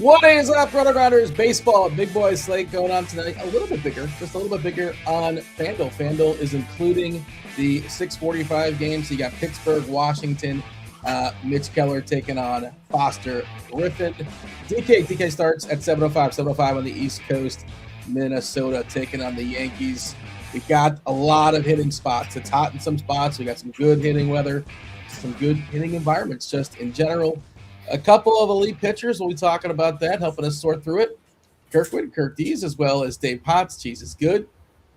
What is up, RotoGrinders? Baseball, big boy slate going on tonight. A little bit bigger, just a little bit bigger on FanDuel. FanDuel is including the 6:45 games. So you got Pittsburgh, Washington, Mitch Keller taking on Foster Griffin. DK starts at 7:05 on the East Coast. Minnesota taking on the Yankees. We got a lot of hitting spots. It's hot in some spots. We got some good hitting weather, some good hitting environments just in general. A couple of elite pitchers. We'll be talking about that, helping us sort through it. Kirkwood, Kirk Dees, as well as Dave Potts. Cheese is good.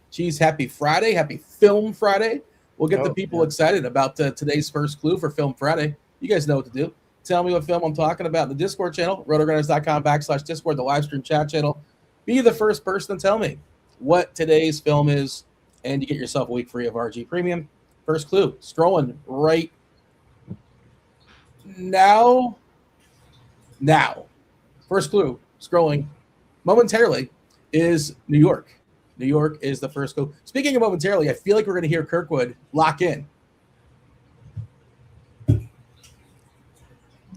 Cheese, happy Friday. Happy Film Friday. We'll get the people excited about today's first clue for Film Friday. You guys know what to do. Tell me what film I'm talking about in the Discord channel, rotogrinders.com/Discord, the live stream chat channel. Be the first person to tell me what today's film is, and you get yourself a week free of RG Premium. First clue, scrolling right now. First clue, scrolling momentarily, is New York. New York is the first clue. Speaking of momentarily, I feel like we're going to hear Kirkwood lock in.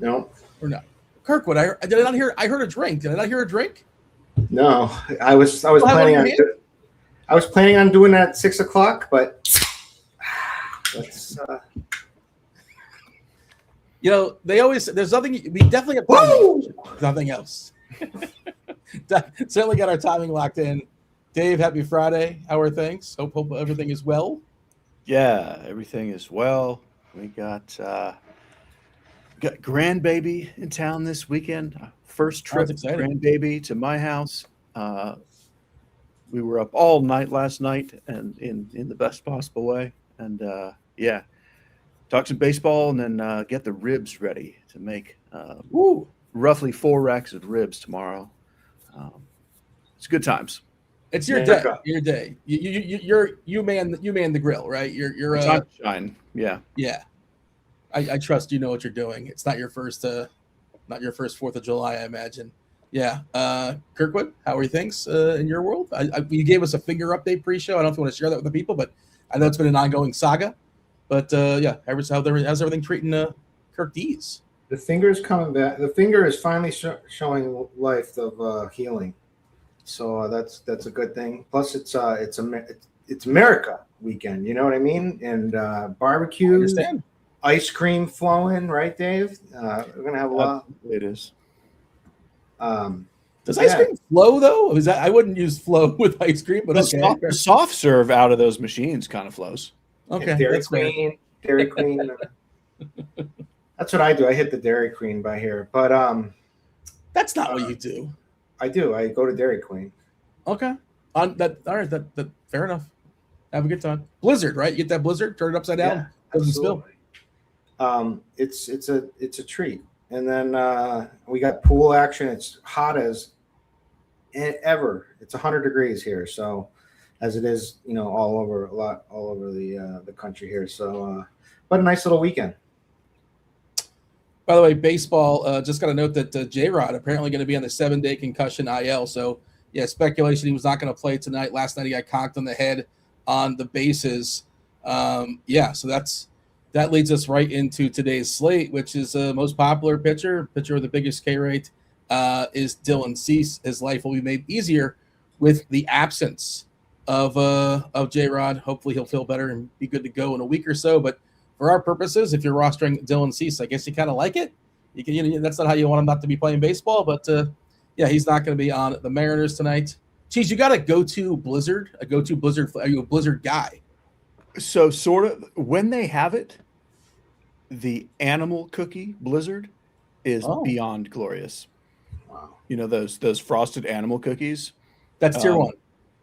No. Or not. Kirkwood, I heard a drink. Did I not hear a drink? No. I was planning on doing that at 6 o'clock, but let's there's nothing. We definitely have time. Nothing else. Certainly got our timing locked in. Dave, happy Friday. How are things? Hope everything is well. Yeah, everything is well. We got grandbaby in town this weekend. First trip, grandbaby to my house. We were up all night last night, and in the best possible way. And talk some baseball, and then get the ribs ready to make roughly 4 racks of ribs tomorrow. It's good times. It's your day. Your day. You man the grill, right? You're sunshine. Yeah. Yeah. I trust you know what you're doing. It's not your first 4th of July, I imagine. Yeah. Kirkwood, how are things in your world? You gave us a finger update pre-show. I don't know if you want to share that with the people, but I know it's been an ongoing saga. But how's everything treating Kirk Dees? The finger is coming back. The finger is finally showing life of healing. So that's a good thing. Plus, it's America weekend. You know what I mean? And barbecue, ice cream flowing, right, Dave? We're gonna have a lot. It is. Does ice cream flow though? I wouldn't use flow with ice cream, but the soft serve out of those machines kind of flows. Okay, Dairy Queen. That's what I do. I hit the Dairy Queen by here, but that's not what you do. I do. I go to Dairy Queen. Okay. On that. All right. That fair enough. Have a good time. Blizzard, right? You get that Blizzard, turn it upside down. Yeah, doesn't spill. It's a treat. And then we got pool action. It's hot as ever. It's 100 degrees here, so as it is, all over the country here. So, but a nice little weekend. By the way, baseball, just got a note that J-Rod apparently going to be on the 7-day concussion IL. So, yeah, speculation he was not going to play tonight. Last night he got conked on the head on the bases. So that leads us right into today's slate, which is most popular pitcher with the biggest K rate is Dylan Cease. His life will be made easier with the absence of J-Rod. Hopefully he'll feel better and be good to go in a week or so. But for our purposes, if you're rostering Dylan Cease, I guess you kind of like it. You can, that's not how you want him not to be playing baseball, but he's not going to be on the Mariners tonight. Cheese, you got a go-to Blizzard? Are you a Blizzard guy? So sort of when they have it, the animal cookie Blizzard is beyond glorious. Wow. Those frosted animal cookies. That's tier 1.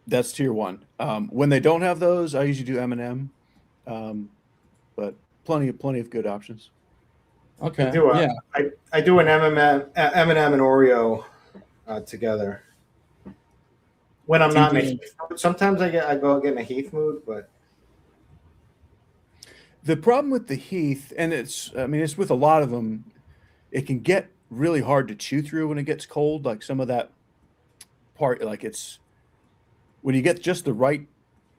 That's tier 1. When they don't have those, I usually do M&M. But plenty of good options. Okay. I do an M&M and Oreo together. When I'm not in a Heath mood. Sometimes I go get in a Heath mood, but the problem with the Heath, and it's with a lot of them, it can get really hard to chew through when it gets cold. Like some of that part, like it's when you get just the right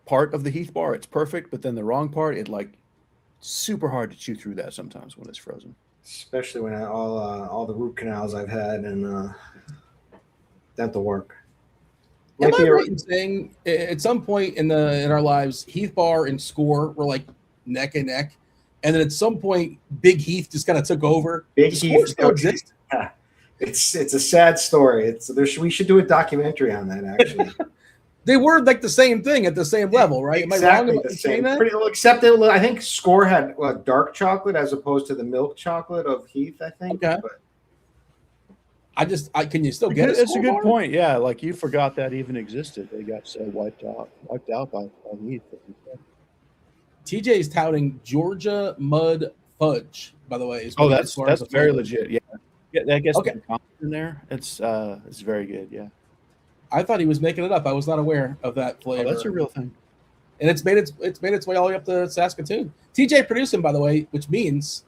part of the Heath bar, it's perfect. But then the wrong part, super hard to chew through that sometimes when it's frozen. Especially when all the root canals I've had and dental work. Am I right in saying at some point in our lives, Heath Bar and Score were like neck and neck, and then at some point, Big Heath just kind of took over? Does Score still exist? It's a sad story. We should do a documentary on that, actually. They were like the same thing at the same level, right? Exactly. Am I wrong about saying that? Except that I think Score had dark chocolate as opposed to the milk chocolate of Heath, I think. Okay. But can you still get it? It's a good point. Yeah, like you forgot that even existed. They got so wiped out by Heath. TJ is touting Georgia Mud Fudge, by the way. That's very legit. Yeah, that gets in there. It's very good. Yeah, I thought he was making it up. I was not aware of that flavor. Oh, that's a real thing. And it's made its way all the way up to Saskatoon. TJ produced him, by the way, which means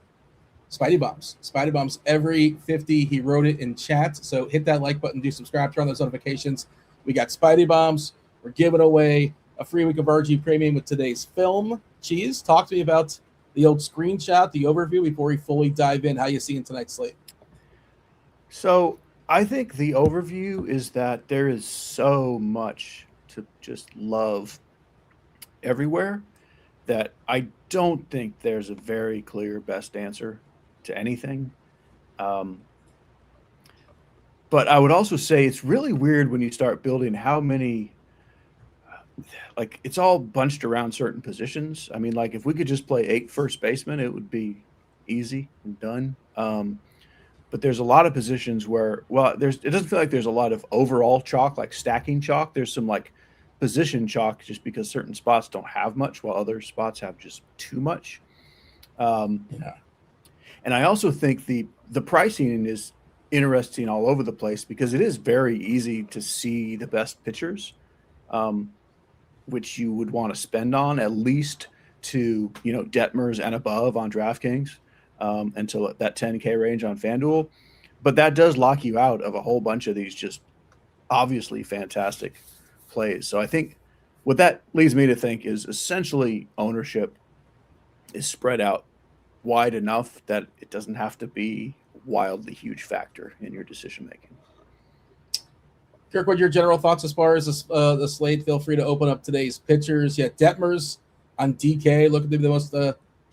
Spidey Bombs. Spidey Bombs every 50. He wrote it in chat. So hit that like button, do subscribe, turn on those notifications. We got Spidey Bombs. We're giving away a free week of RG Premium with today's film. Cheese, talk to me about the old screenshot, the overview before we fully dive in. How you seeing tonight's slate? So I think the overview is that there is so much to just love everywhere that I don't think there's a very clear best answer to anything. But I would also say it's really weird when you start building how many, like it's all bunched around certain positions. I mean, like if we could just play 8 first basemen, it would be easy and done. But there's a lot of positions where, it doesn't feel like there's a lot of overall chalk, like stacking chalk. There's some like position chalk just because certain spots don't have much while other spots have just too much. And I also think the pricing is interesting all over the place because it is very easy to see the best pitchers, which you would want to spend on at least to, Detmers and above on DraftKings until that 10K range on FanDuel. But that does lock you out of a whole bunch of these just obviously fantastic plays. So I think what that leads me to think is essentially ownership is spread out wide enough that it doesn't have to be wildly huge factor in your decision making. Kirk, what are your general thoughts as far as the slate? Feel free to open up today's pitchers. Yeah, Detmers on DK looking to be the most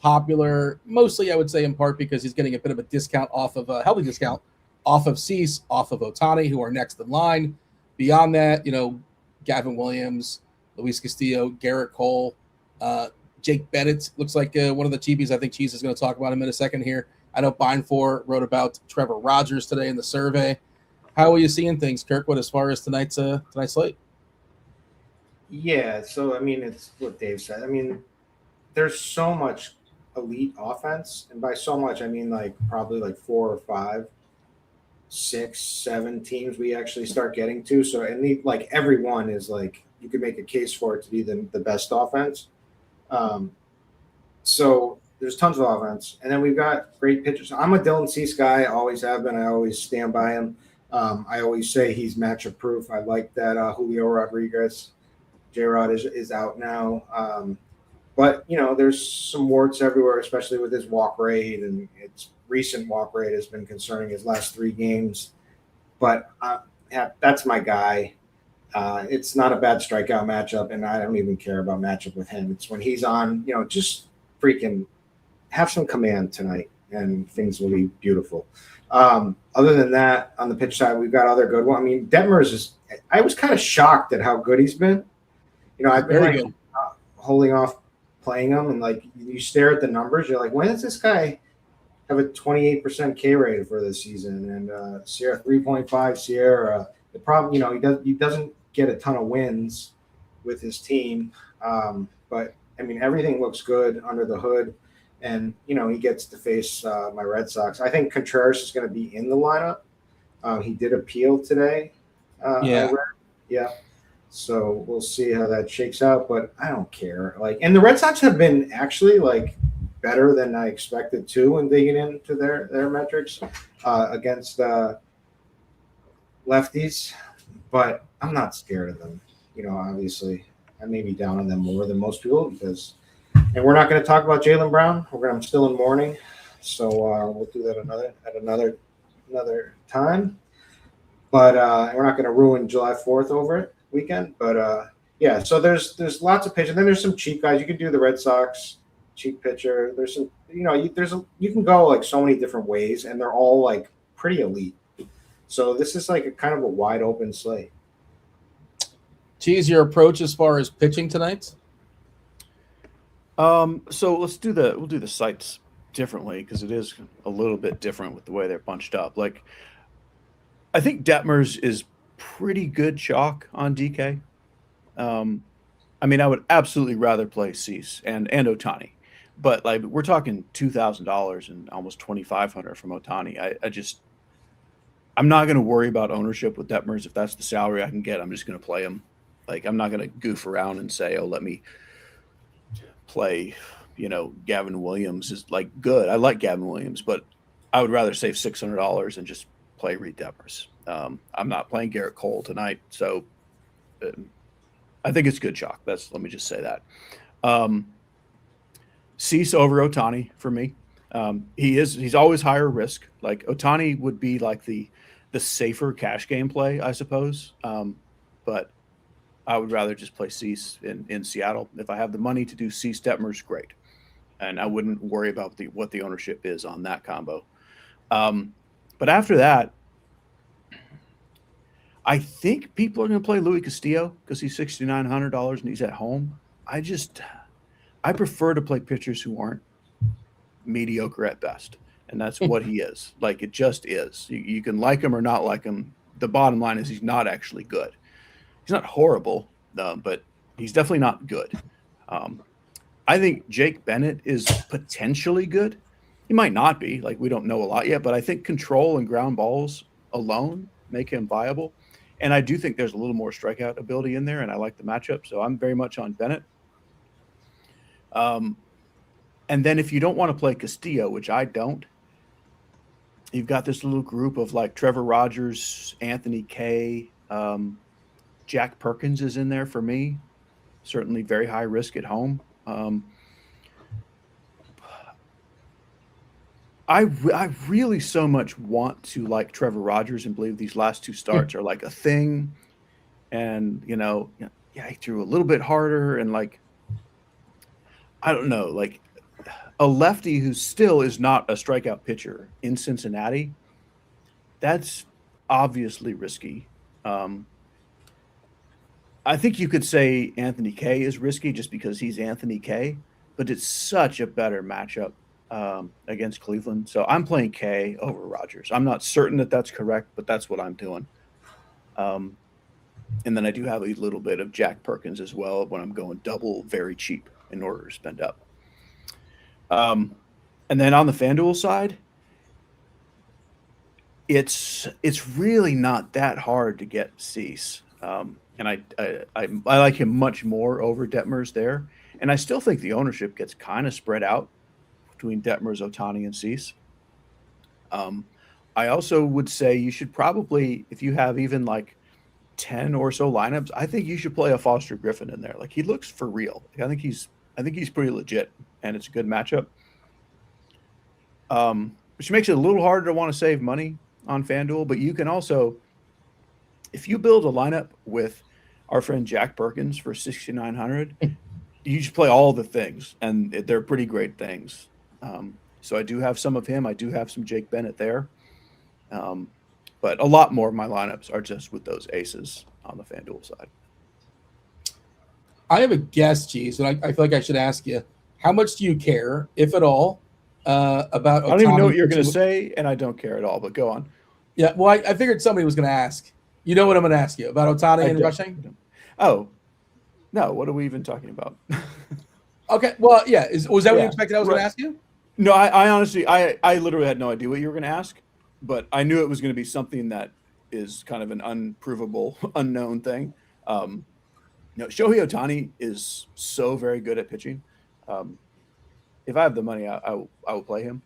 popular, mostly I would say in part because he's getting a bit of a discount off of a healthy discount off of Cease, off of Ohtani, who are next in line. Beyond that, Gavin Williams, Luis Castillo, Garrett Cole, Jake Bennett looks like one of the cheapies. I think Cheese is going to talk about him in a second here. I know Bine4 wrote about Trevor Rogers today in the survey. How are you seeing things, Kirkwood, as far as tonight's slate? Yeah, so I mean, it's what Dave said. I mean, there's so much elite offense, and by so much, I mean like probably like 4 or 5, 6, 7 teams we actually start getting to. So, and like every one is like you could make a case for it to be the best offense. So there's tons of offense, and then we've got great pitchers. I'm a Dylan Cease guy, always have been. I always stand by him. I always say he's matchup proof. I like that Julio Rodriguez, J-Rod is out now. But there's some warts everywhere, especially with his walk rate, and its recent walk rate has been concerning his last 3 games. But that's my guy. It's not a bad strikeout matchup, and I don't even care about matchup with him. It's when he's on, just freaking have some command tonight, and things will be beautiful. Other than that, on the pitch side, we've got other good ones. I mean, Detmers I was kind of shocked at how good he's been. I've been holding off playing him, and like you stare at the numbers, you're like, when does this guy have a 28% K rate for this season? And Sierra 3.5 Sierra. The problem, he doesn't get a ton of wins with his team, but I mean everything looks good under the hood, and he gets to face my Red Sox. I think Contreras is going to be in the lineup. He did appeal today. Yeah. So we'll see how that shakes out, but I don't care. And the Red Sox have been actually better than I expected too, when digging into their metrics against lefties, but I'm not scared of them. Obviously I may be down on them more than most people and we're not going to talk about Jaylen Brown. I'm still in mourning, so we'll do that at another time. but we're not going to ruin July 4th over it weekend. But yeah, so there's lots of pitchers. Then there's some cheap guys. You can do the Red Sox cheap pitcher. There's some, you can go like so many different ways, and they're all like pretty elite. So this is like a kind of a wide open slate. Cheese, your approach as far as pitching tonight? So we'll do the sites differently because it is a little bit different with the way they're bunched up. Like, I think Detmers is pretty good chalk on DK. I mean, I would absolutely rather play Cease and Ohtani, but like we're talking $2,000 and almost $2,500 from Ohtani. I'm not going to worry about ownership with Detmers. If that's the salary I can get, I'm just going to play him. Like, I'm not going to goof around and say, oh, let me play, Gavin Williams is like good. I like Gavin Williams, but I would rather save $600 and just play Reed Detmers. I'm not playing Garrett Cole tonight, so I think it's good chalk. Let me just say that. Cease over Ohtani for me. He's always higher risk. Like, Ohtani would be like the safer cash game play, I suppose. But I would rather just play Cease in Seattle. If I have the money to do Cease Detmers, great. And I wouldn't worry about what the ownership is on that combo. But after that, I think people are going to play Louis Castillo because he's $6,900 and he's at home. I prefer to play pitchers who aren't mediocre at best. And that's what he is. Like, it just is. You can like him or not like him. The bottom line is he's not actually good. He's not horrible, but he's definitely not good. I think Jake Bennett is potentially good. He might not be. Like, we don't know a lot yet, but I think control and ground balls alone make him viable. And I do think there's a little more strikeout ability in there, and I like the matchup. So I'm very much on Bennett. And then if you don't want to play Castillo, which I don't, you've got this little group of like Trevor Rogers, Anthony Kay, Jack Perkins is in there for me. Certainly very high risk at home. I really so much want to like Trevor Rogers and believe these last two starts are like a thing. And, he threw a little bit harder and like, I don't know, like a lefty who still is not a strikeout pitcher in Cincinnati, that's obviously risky. I think you could say Anthony Kay is risky just because he's Anthony Kay, but it's such a better matchup against Cleveland. So I'm playing Kay over Rogers. I'm not certain that that's correct, but that's what I'm doing. And then I do have a little bit of Jack Perkins as well when I'm going double very cheap in order to spend up. And then on the FanDuel side, it's really not that hard to get Cease. And I like him much more over Detmers there. And I still think the ownership gets kind of spread out between Detmers, Ohtani, and Cease. I also would say you should probably, if you have even like 10 or so lineups, I think you should play a Foster Griffin in there. Like, he looks for real. I think he's pretty legit, and it's a good matchup. Which makes it a little harder to want to save money on FanDuel, but you can also, if you build a lineup with our friend Jack Perkins for $6,900, you just play all the things, and they're pretty great things. So I do have some of him. I do have some Jake Bennett there. But a lot more of my lineups are just with those aces on the FanDuel side. I have a guess, Cheese, and I feel like I should ask you, how much do you care, if at all, about Ohtani? I don't even know what you're going to say, and I don't care at all, but go on. Yeah, well, I figured somebody was going to ask. You know what I'm going to ask you about Ohtani and rushing? Oh, no. What are we even talking about? Okay. Well, yeah. Was that what you expected I was going to ask you? No, I honestly, I literally had no idea what you were going to ask, but I knew it was going to be something that is kind of an unprovable, unknown thing. Shohei Ohtani is so very good at pitching. If I have the money, I will play him.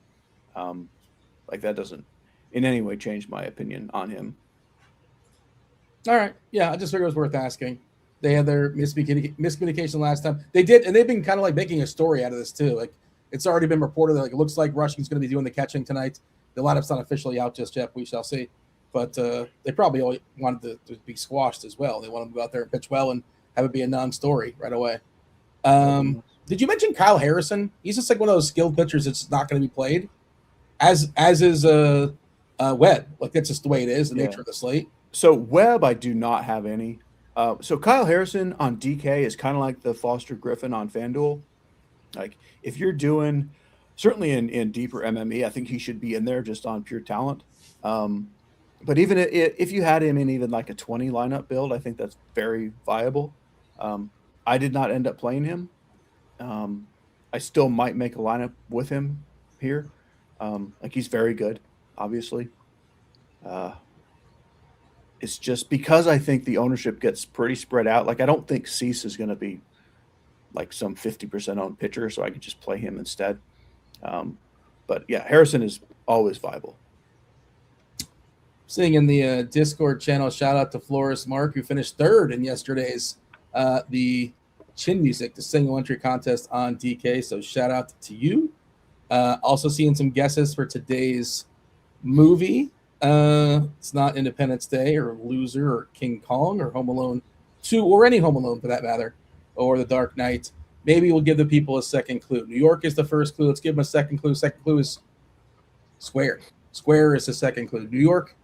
That doesn't in any way change my opinion on him. All right. Yeah, I just figured it was worth asking. They had their miscommunication last time. They did, and they've been kind of like making a story out of this too. Like, it's already been reported that it looks like Rushing's going to be doing the catching tonight. The lineup's not officially out just yet. We shall see. but they probably all wanted to be squashed as well. They want him to go out there and pitch well and have it be a non-story right away. Did you mention Kyle Harrison? He's just like one of those skilled pitchers that's not going to be played, as is Webb. Like that's just the way it is, the nature of the slate. So Webb, I do not have any. So Kyle Harrison on DK is kind of like the Foster Griffin on FanDuel. Like if you're doing certainly in deeper MME, I think he should be in there just on pure talent. But even if you had him in even like a 20 lineup build, I think that's very viable. I did not end up playing him. I still might make a lineup with him here. Like he's very good, obviously. It's just because I think the ownership gets pretty spread out. Like I don't think Cease is going to be like some 50% owned pitcher, so I could just play him instead. But yeah, Harrison is always viable. Seeing in the Discord channel, shout out to Flores Mark, who finished third in yesterday's the Chin Music, the single entry contest on DK. So shout out to you. Also seeing some guesses for today's movie. It's not Independence Day or Loser or King Kong or Home Alone 2 or any Home Alone for that matter, or The Dark Knight. Maybe we'll give the people a second clue. New York is the first clue. Let's give them a second clue. Second clue is Square. Square is the second clue. New York,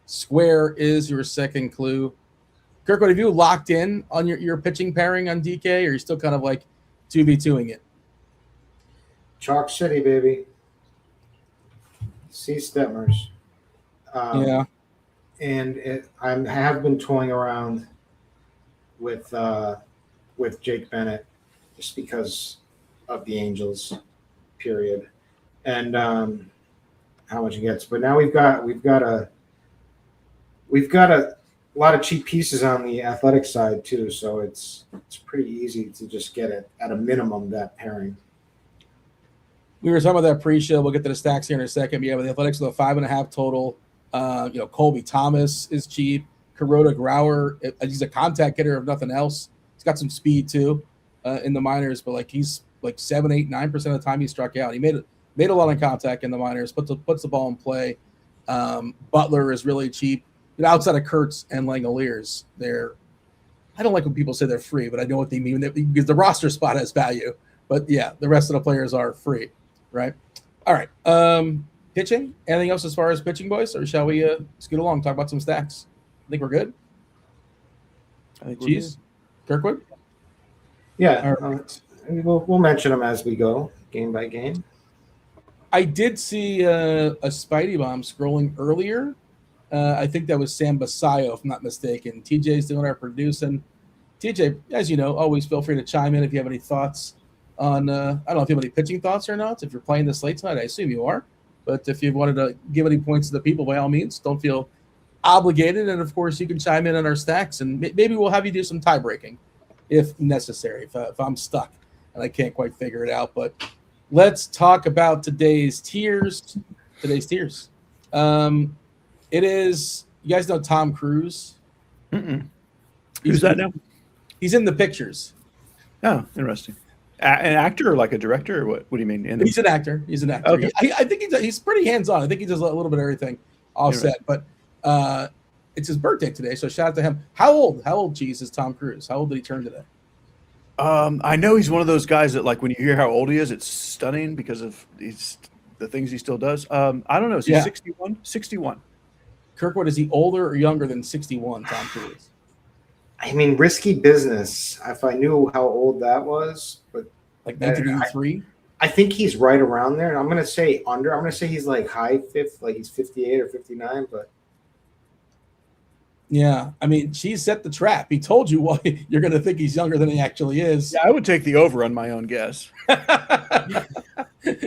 Square is your second clue. Kirkwood, have you locked in on your pitching pairing on DK, or are you still kind of like 2v2ing it? Chalk City, baby. C. Detmers. Yeah. And I have been toying around with Jake Bennett just because of the Angels, period, and how much he gets. But now we've got a lot of cheap pieces on the athletic side too, so it's pretty easy to just get it at a minimum that pairing. We were talking about that pre-show. We'll get to the stacks here in a second. But yeah, with the Athletics with a 5.5 total. Colby Thomas is cheap. Kuroda Grauer, he's a contact hitter if nothing else. He's got some speed too in the minors, but like he's like 7, 8, 9% of the time he struck out. He made a lot of contact in the minors, puts the ball in play. Butler is really cheap. Outside of Kurtz and Langoliers, I don't like when people say they're free, but I know what they mean because the roster spot has value. But yeah, the rest of the players are free, right? All right. Pitching? Anything else as far as pitching, boys? Or shall we scoot along, talk about some stacks? I think we're good. I think Cheese? Kirkwood? Yeah. Right. We'll mention them as we go, game by game. I did see a Spidey Bomb scrolling earlier. I think that was Sam Basayo, if I'm not mistaken. TJ's doing our producing. TJ, as you know, always feel free to chime in if you have any thoughts on I don't know if you have any pitching thoughts or not. If you're playing the slate tonight, I assume you are. But if you wanted to give any points to the people, by all means, don't feel obligated. And, of course, you can chime in on our stacks. And maybe we'll have you do some tie breaking if necessary, if I'm stuck and I can't quite figure it out. But let's talk about today's tiers. It is – you guys know Tom Cruise? Who's that now? He's in the pictures. Oh, interesting. An actor or like a director or what do you mean? He's an actor. Okay. I think he's pretty hands-on. I think he does a little bit of everything offset. But it's his birthday today, so shout out to him. How old, Cheese, is Tom Cruise? How old did he turn today? I know he's one of those guys that like when you hear how old he is, it's stunning because of the things he still does. I don't know. Is he 61? 61. Kirkwood, is he older or younger than 61, Tom Cruise? I mean, risky business. If I knew how old that was, but like 1983. I think he's right around there. And I'm gonna say under. I'm gonna say he's like high fifth, like he's 58 or 59. But yeah, I mean, she set the trap. He told you why you're gonna think he's younger than he actually is. Yeah, I would take the over on my own guess.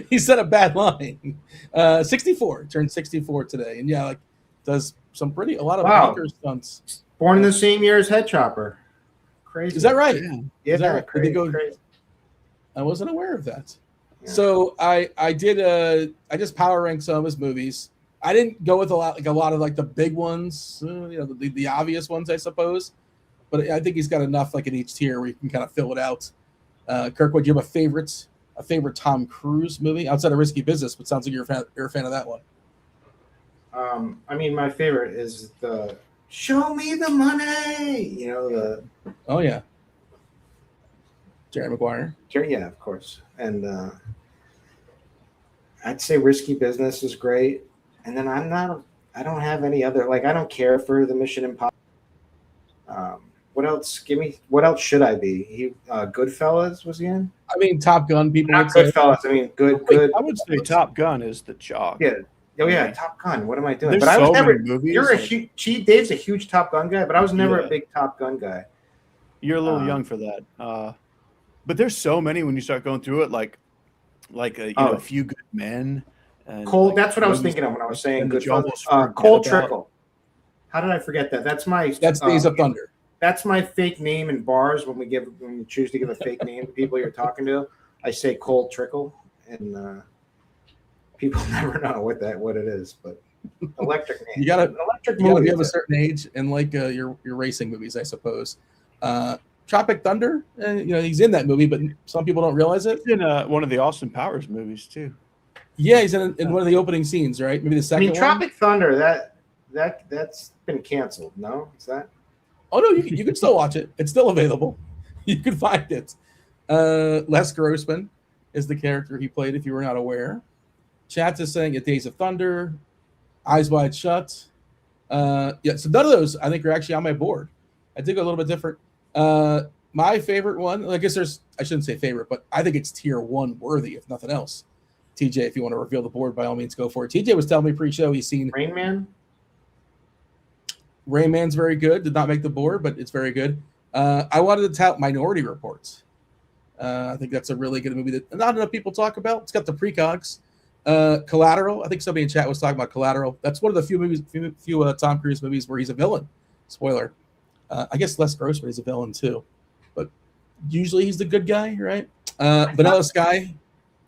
He set a bad line. 64, turned 64 today, and yeah, like does a lot of bunker stunts. Born in the same year as Head Chopper. Crazy. Is that right? Yeah, is that right? Crazy. I wasn't aware of that. Yeah. So I did I just power ranked some of his movies. I didn't go with a lot of like the big ones, the obvious ones, I suppose. But I think he's got enough like in each tier where you can kind of fill it out. Kirkwood, do you have a favorite Tom Cruise movie outside of Risky Business? But sounds like you're a fan of that one. I mean, my favorite is the "Show Me the Money." You know the. Oh yeah. Jerry Maguire. Yeah, of course. And I'd say Risky Business is great. And then I don't have any other, like, I don't care for the Mission Impossible. What else? What else should I be? Goodfellas was he in? I mean, Top Gun. People Not would say. Goodfellas. I mean, good. I would say Top Gun is the chalk. Yeah. Oh yeah, Top Gun. What am I doing? There's but I was so never. many movies, You're a like- huge. Dave's a huge Top Gun guy, but I was never a big Top Gun guy. You're a little young for that. But there's so many when you start going through it, like A Few Good Men. And Cold. That's what I was thinking of when I was saying Goodfellas. Cold Trickle. How did I forget that? That's Days of Thunder. That's my fake name in bars when we choose to give a fake name to people you're talking to. I say Cold Trickle, and people never know what it is. But electric name. You gotta movie. have a certain age and like your racing movies, I suppose. Tropic Thunder, he's in that movie, but some people don't realize it. He's in one of the Austin Powers movies too. Yeah, he's in one of the opening scenes, right? Maybe the second one. Tropic Thunder, that's been canceled. No, is that? Oh no, you can still watch it. It's still available. You can find it. Les Grossman is the character he played, if you were not aware. Chat is saying Days of Thunder, Eyes Wide Shut. So none of those I think are actually on my board. I did go a little bit different. My favorite one, I guess I shouldn't say favorite, but I think it's tier 1 worthy, if nothing else. TJ, if you want to reveal the board, by all means, go for it. TJ was telling me pre-show he's seen Rain Man. Rain Man's very good. Did not make the board, but it's very good. I wanted to tout Minority Reports. I think that's a really good movie that not enough people talk about. It's got the precogs. Collateral. I think somebody in chat was talking about Collateral. That's one of the few Tom Cruise movies where he's a villain. Spoiler. I guess Les Grossman is a villain too, but usually he's the good guy, right? Vanilla Sky.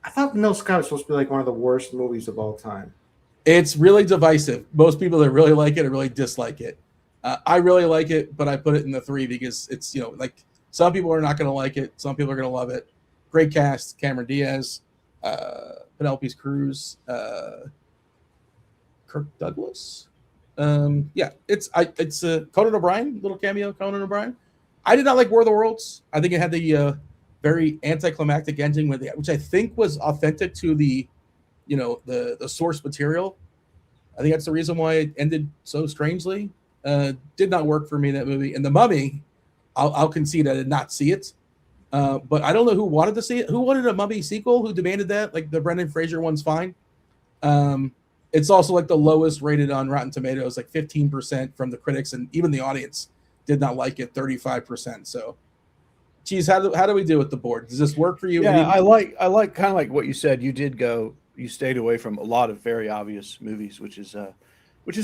I thought Vanilla Sky was supposed to be like one of the worst movies of all time. It's really divisive. Most people that really like it or really dislike it. I really like it, but I put it in the 3 because it's, like some people are not going to like it. Some people are going to love it. Great cast. Cameron Diaz, Penelope Cruz, Kirk Douglas. It's Conan O'Brien, little cameo Conan O'Brien. I did not like War of the Worlds. I think it had the very anticlimactic ending which I think was authentic to the source material. I think that's the reason why it ended so strangely. Did not work for me, that movie. And The Mummy, I'll concede I did not see it. But I don't know who wanted to see it. Who wanted a Mummy sequel? Who demanded that? Like the Brendan Fraser one's fine. It's also like the lowest rated on Rotten Tomatoes, like 15% from the critics, and even the audience did not like it, 35%. So, geez, how do we do with the board? Does this work for you? Yeah, I like kind of like what you said. You stayed away from a lot of very obvious movies, which is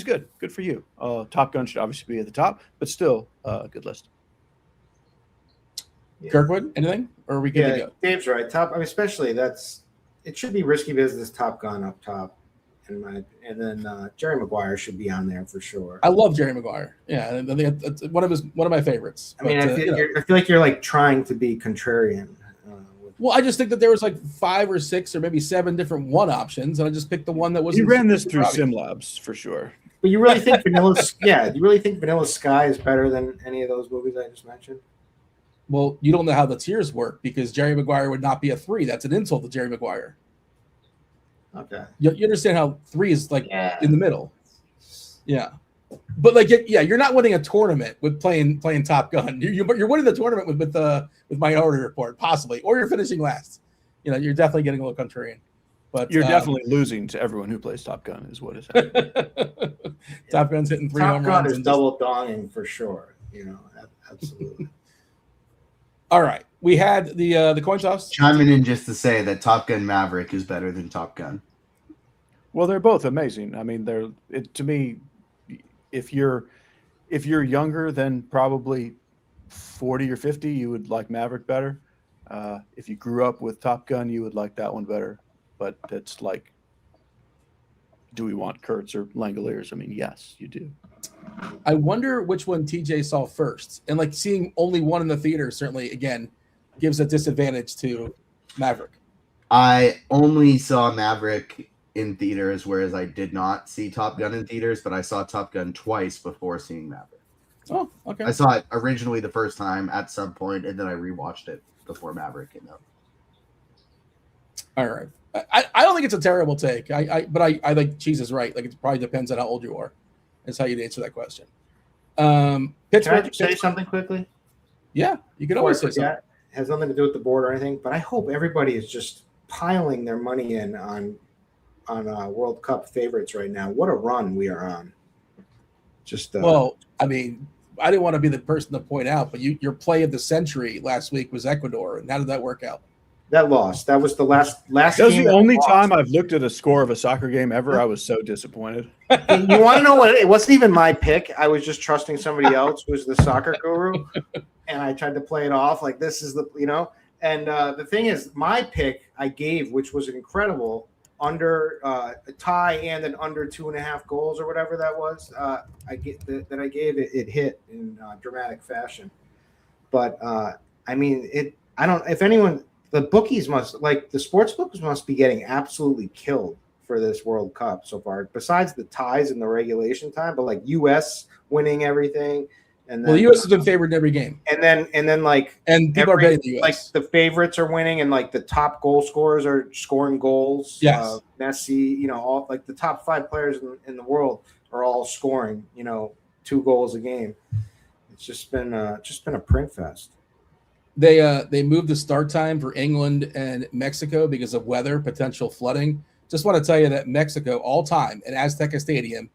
good. Good for you. Top Gun should obviously be at the top, but still a good list. Yeah. Kirkwood, anything? Or are we good to go? Dave's right. Especially it should be Risky Business, Top Gun up top. And then Jerry Maguire should be on there for sure. I love Jerry Maguire. Yeah, I think it's one of my favorites. I mean, I feel like you're like trying to be contrarian. Well, I just think that there was like 5 or 6 or maybe 7 different one options, and I just picked the one that was. You ran this through SimLabs for sure. But you really think Vanilla Sky is better than any of those movies I just mentioned? Well, you don't know how the tiers work because Jerry Maguire would not be a 3. That's an insult to Jerry Maguire. Okay. You understand how 3 is like in the middle. Yeah. But you're not winning a tournament with playing Top Gun. You're winning the tournament with Minority Report, possibly, or you're finishing last. You're definitely getting a little contrarian. But you're definitely losing to everyone who plays Top Gun, is what is happening. Top Gun's hitting 3 Top home Gun runs. is double donging for sure. Absolutely. All right, we had the coin toss. Chiming in just to say that Top Gun Maverick is better than Top Gun. Well, they're both amazing. I mean, to me, if you're younger than probably 40 or 50, you would like Maverick better. If you grew up with Top Gun, you would like that one better. But it's like, do we want Kurtz or Langoliers? I mean, yes, you do. I wonder which one TJ saw first. And seeing only one in the theater certainly, again, gives a disadvantage to Maverick. I only saw Maverick in theaters, whereas I did not see Top Gun in theaters, but I saw Top Gun twice before seeing Maverick. Oh, okay. I saw it originally the first time at some point, and then I rewatched it before Maverick came out. All right. I don't think it's a terrible take. But I think Cheese is right. Like, it probably depends on how old you are. That's how you'd answer that question. Can I just say something quickly? Yeah, you can always say something. It has nothing to do with the board or anything, but I hope everybody is just piling their money in on World Cup favorites right now. What a run we are on. Well, I mean, I didn't want to be the person to point out, but your play of the century last week was Ecuador, and how did that work out? That lost. That was the last. That was the only time I've looked at a score of a soccer game ever. I was so disappointed. You want to know what? It wasn't even my pick. I was just trusting somebody else who's the soccer guru, and I tried to play it off like this is the And the thing is, my pick I gave, which was incredible, under a tie and then under 2.5 goals or whatever that was. I gave it hit in dramatic fashion. But I mean, I don't. If anyone. The bookies the sports books must be getting absolutely killed for this World Cup so far, besides the ties in the regulation time, but like US winning everything. And then, well, the US has been favored in every game. And then people are betting the US. Like the favorites are winning and like the top goal scorers are scoring goals. Yes. Messi, all like the top 5 players in the world are all scoring, 2 goals a game. It's just been a print fest. They moved the start time for England and Mexico because of weather, potential flooding. Just want to tell you that Mexico all time in Azteca Stadium,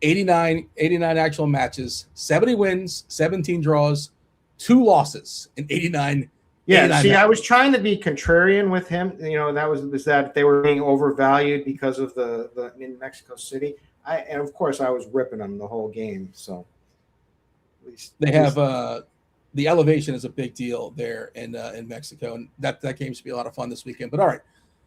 89 actual matches, 70 wins, 17 draws, 2 losses in 89. Yeah, 89 see, matches. I was trying to be contrarian with him. That was that they were being overvalued because of the in Mexico City. And of course I was ripping them the whole game. So at least they have the elevation is a big deal there in Mexico, and that game should be a lot of fun this weekend. But all right,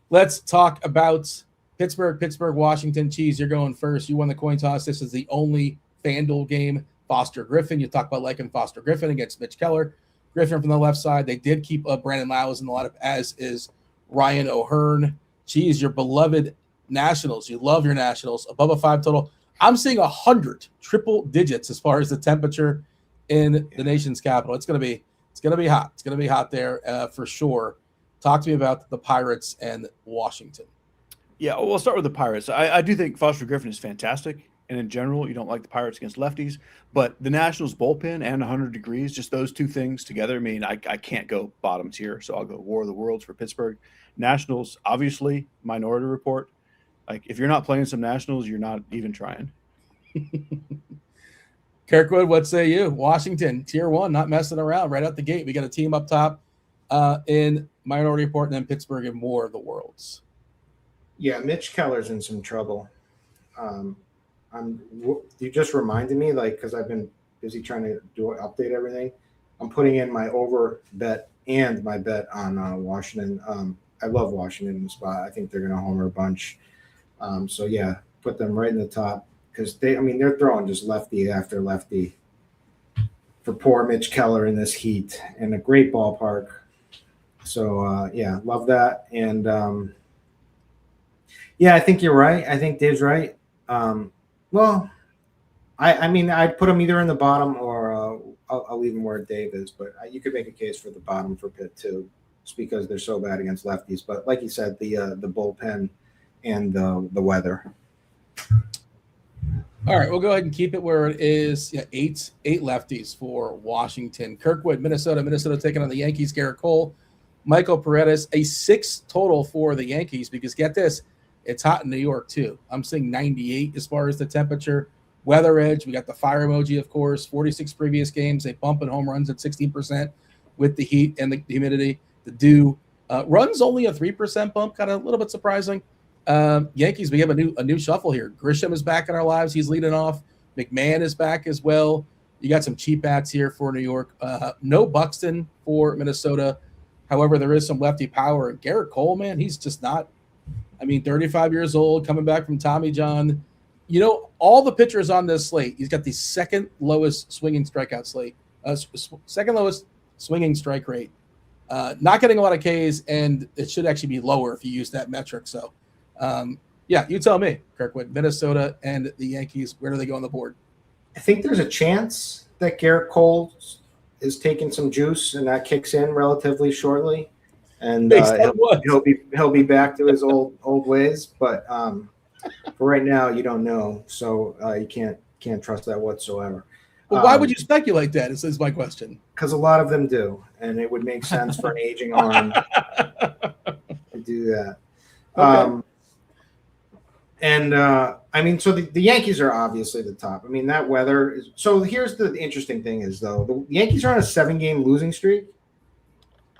let's talk about Pittsburgh, Washington. Cheese, you're going first. You won the coin toss. This is the only FanDuel game. Foster Griffin. You talk about liking Foster Griffin against Mitch Keller. Griffin from the left side. They did keep Brandon Lau's in the lineup, as is Ryan O'Hearn. Cheese, your beloved Nationals. You love your Nationals above a 5 total. I'm seeing 100 triple digits as far as the temperature in the nation's capital. It's gonna be hot. It's gonna be hot there for sure. Talk to me about the Pirates and Washington. Yeah, we'll start with the Pirates. I do think Foster Griffin is fantastic, and in general, you don't like the Pirates against lefties, but the Nationals bullpen and 100 degrees, just those two things together, I mean, I can't go bottom tier, so I'll go War of the Worlds for Pittsburgh. Nationals, obviously, Minority Report. Like, if you're not playing some Nationals, you're not even trying. Kirkwood, what say you? Washington, tier 1, not messing around right out the gate. We got a team up top in Minority Report, and then Pittsburgh in War of the Worlds. Yeah, Mitch Keller's in some trouble. You just reminded me, because I've been busy trying to update everything. I'm putting in my over bet and my bet on Washington. I love Washington in the spot. I think they're going to homer a bunch. So yeah, put them right in the top. Because they're throwing just lefty after lefty for poor Mitch Keller in this heat, and a great ballpark. So yeah, love that. And yeah, I think you're right. I think Dave's right. Well, I'd put him either in the bottom or I'll leave him where Dave is. But you could make a case for the bottom for Pitt too, just because they're so bad against lefties. But like you said, the bullpen and the weather. All right, we'll go ahead and keep it where it is. Yeah, eight lefties for Washington. Kirkwood, Minnesota taking on the Yankees. Garrett Cole, Michael Paredes, a 6 total for the Yankees, because get this, it's hot in New York too. I'm seeing 98 as far as the temperature. Weather edge, we got the fire emoji, of course. 46 previous games, they bump in home runs at 16% with the heat and the humidity. The dew runs only a 3% bump, kind of a little bit surprising. Yankees, we have a new shuffle here. Grisham is back in our lives. He's leading off. McMahon is back as well. You got some cheap bats here for New York. No Buxton for Minnesota. However, there is some lefty power. Garrett Cole, man, he's just not. 35 years old, coming back from Tommy John. All the pitchers on this slate, he's got the second lowest swinging strikeout slate, second lowest swinging strike rate. Not getting a lot of Ks, and it should actually be lower if you use that metric. So Yeah, you tell me, Kirkwood. Minnesota and the Yankees, where do they go on the board? I think there's a chance that Garrett Cole is taking some juice and that kicks in relatively shortly, and he'll be back to his old ways. But for right now, you don't know, so you can't trust that whatsoever. Well, why would you speculate that? Is my question. Because a lot of them do, and it would make sense for an aging arm to do that. Okay. I mean, so the Yankees are obviously the top. I mean, that weather is. So here's the interesting thing is, though, the Yankees are on a 7-game losing streak,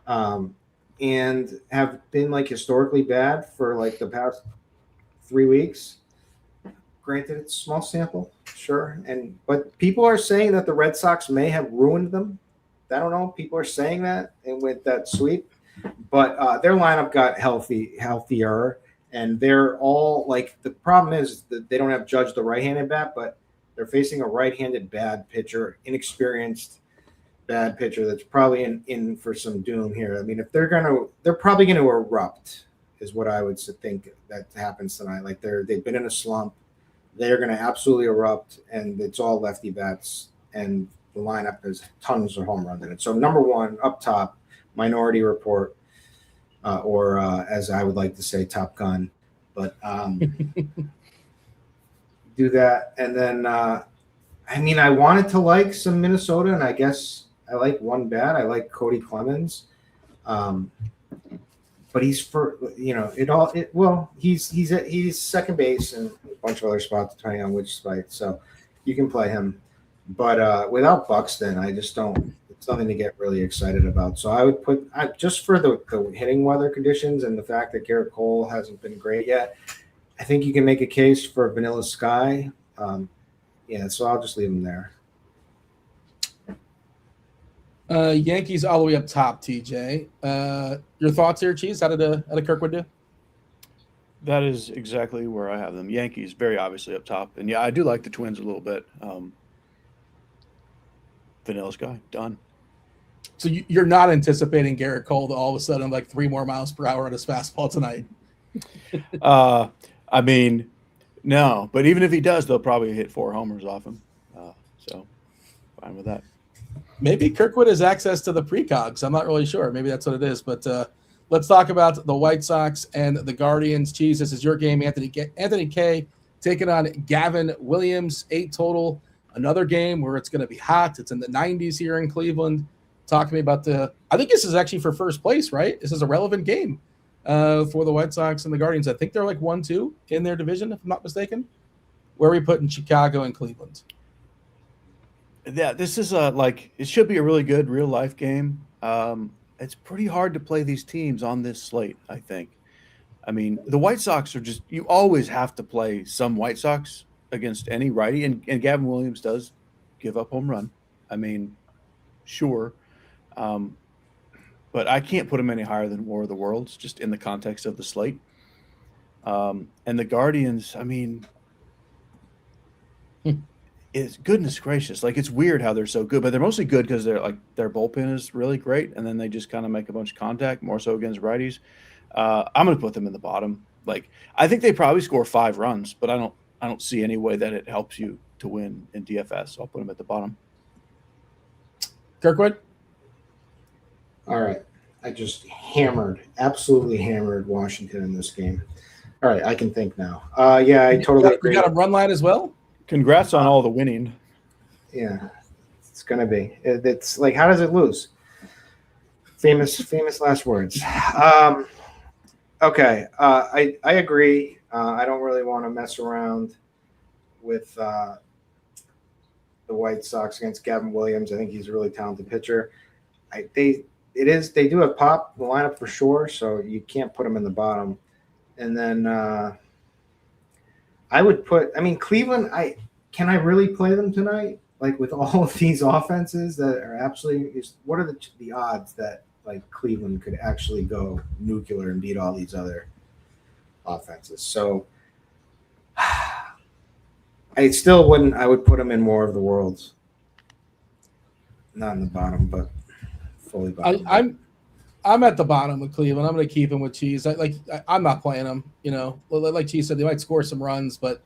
and have been like historically bad for like the past 3 weeks. Granted, it's a small sample, sure, but people are saying that the Red Sox may have ruined them. I don't know. People are saying that, and with that sweep, but their lineup got healthier. And they're all like, the problem is that they don't have Judge the right-handed bat, but they're facing a right-handed bad pitcher, inexperienced bad pitcher that's probably in for some doom here. I mean, if they're probably going to erupt, is what I would think that happens tonight. Like they've been in a slump, they're going to absolutely erupt, and it's all lefty bats, and the lineup has tons of home runs in it. So number one up top, Minority Report. Or as I would like to say, Top Gun, but do that. And then, I mean, I wanted to like some Minnesota, and I guess I like one bat. I like Cody Clemens, but he's he's second base and a bunch of other spots depending on which site. So you can play him, but without Buxton, I just don't. Something to get really excited about. So I would put just for the hitting weather conditions and the fact that Garrett Cole hasn't been great yet, I think you can make a case for Vanilla Sky. So I'll just leave him there. Yankees all the way up top, TJ. Your thoughts here, Cheese? How did Kirkwood do? That is exactly where I have them. Yankees very obviously up top. And yeah, I do like the Twins a little bit. Vanilla Sky, done. So you're not anticipating Garrett Cole to all of a sudden like 3 more miles per hour on his fastball tonight? I mean, no. But even if he does, they'll probably hit 4 homers off him. So fine with that. Maybe Kirkwood has access to the precogs. I'm not really sure. Maybe that's what it is. But let's talk about the White Sox and the Guardians. Cheese, this is your game. Anthony K taking on Gavin Williams, 8 total. Another game where it's going to be hot. It's in the 90s here in Cleveland. Talk to me about I think this is actually for first place, right? This is a relevant game for the White Sox and the Guardians. I think they're like 1-2 in their division, if I'm not mistaken. Where are we putting Chicago and Cleveland? Yeah, this is it should be a really good real life game. It's pretty hard to play these teams on this slate, I think. I mean, the White Sox are you always have to play some White Sox against any righty, and Gavin Williams does give up home run. I mean, sure. But I can't put him any higher than War of the Worlds, just in the context of the slate. And the Guardians, I mean, it's goodness gracious. Like, it's weird how they're so good, but they're mostly good because their bullpen is really great, and then they just kind of make a bunch of contact, more so against righties. I'm going to put them in the bottom. Like, I think they probably score 5 runs, but I don't see any way that it helps you to win in DFS. So I'll put them at the bottom. Kirkwood? All right. I just absolutely hammered Washington in this game. All right, I can think now. Yeah, I totally agree. You got a run line as well? Congrats on all the winning. Yeah, it's going to be. It's like, how does it lose? Famous last words. Okay, I agree. I don't really want to mess around with the White Sox against Gavin Williams. I think he's a really talented pitcher. They do have pop the lineup for sure, so you can't put them in the bottom. And then I would Cleveland. Can I really play them tonight? Like, with all of these offenses that are absolutely, what are the odds that like Cleveland could actually go nuclear and beat all these other offenses? So I still wouldn't. I would put them in more of the Worlds, not in the bottom, but fully bottom. I'm at the bottom with Cleveland. I'm going to keep him with Cheese. I'm not playing them. Like Cheese said, they might score some runs, but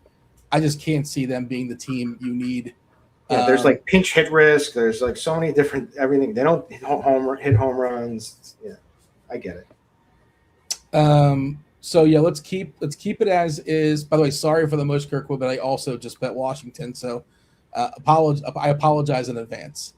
I just can't see them being the team you need. Yeah, there's like pinch hit risk. There's like so many different everything. They don't hit home runs. Yeah, I get it. So yeah, let's keep it as is. By the way, sorry for the mush Kirkwood, but I also just bet Washington, so I apologize in advance.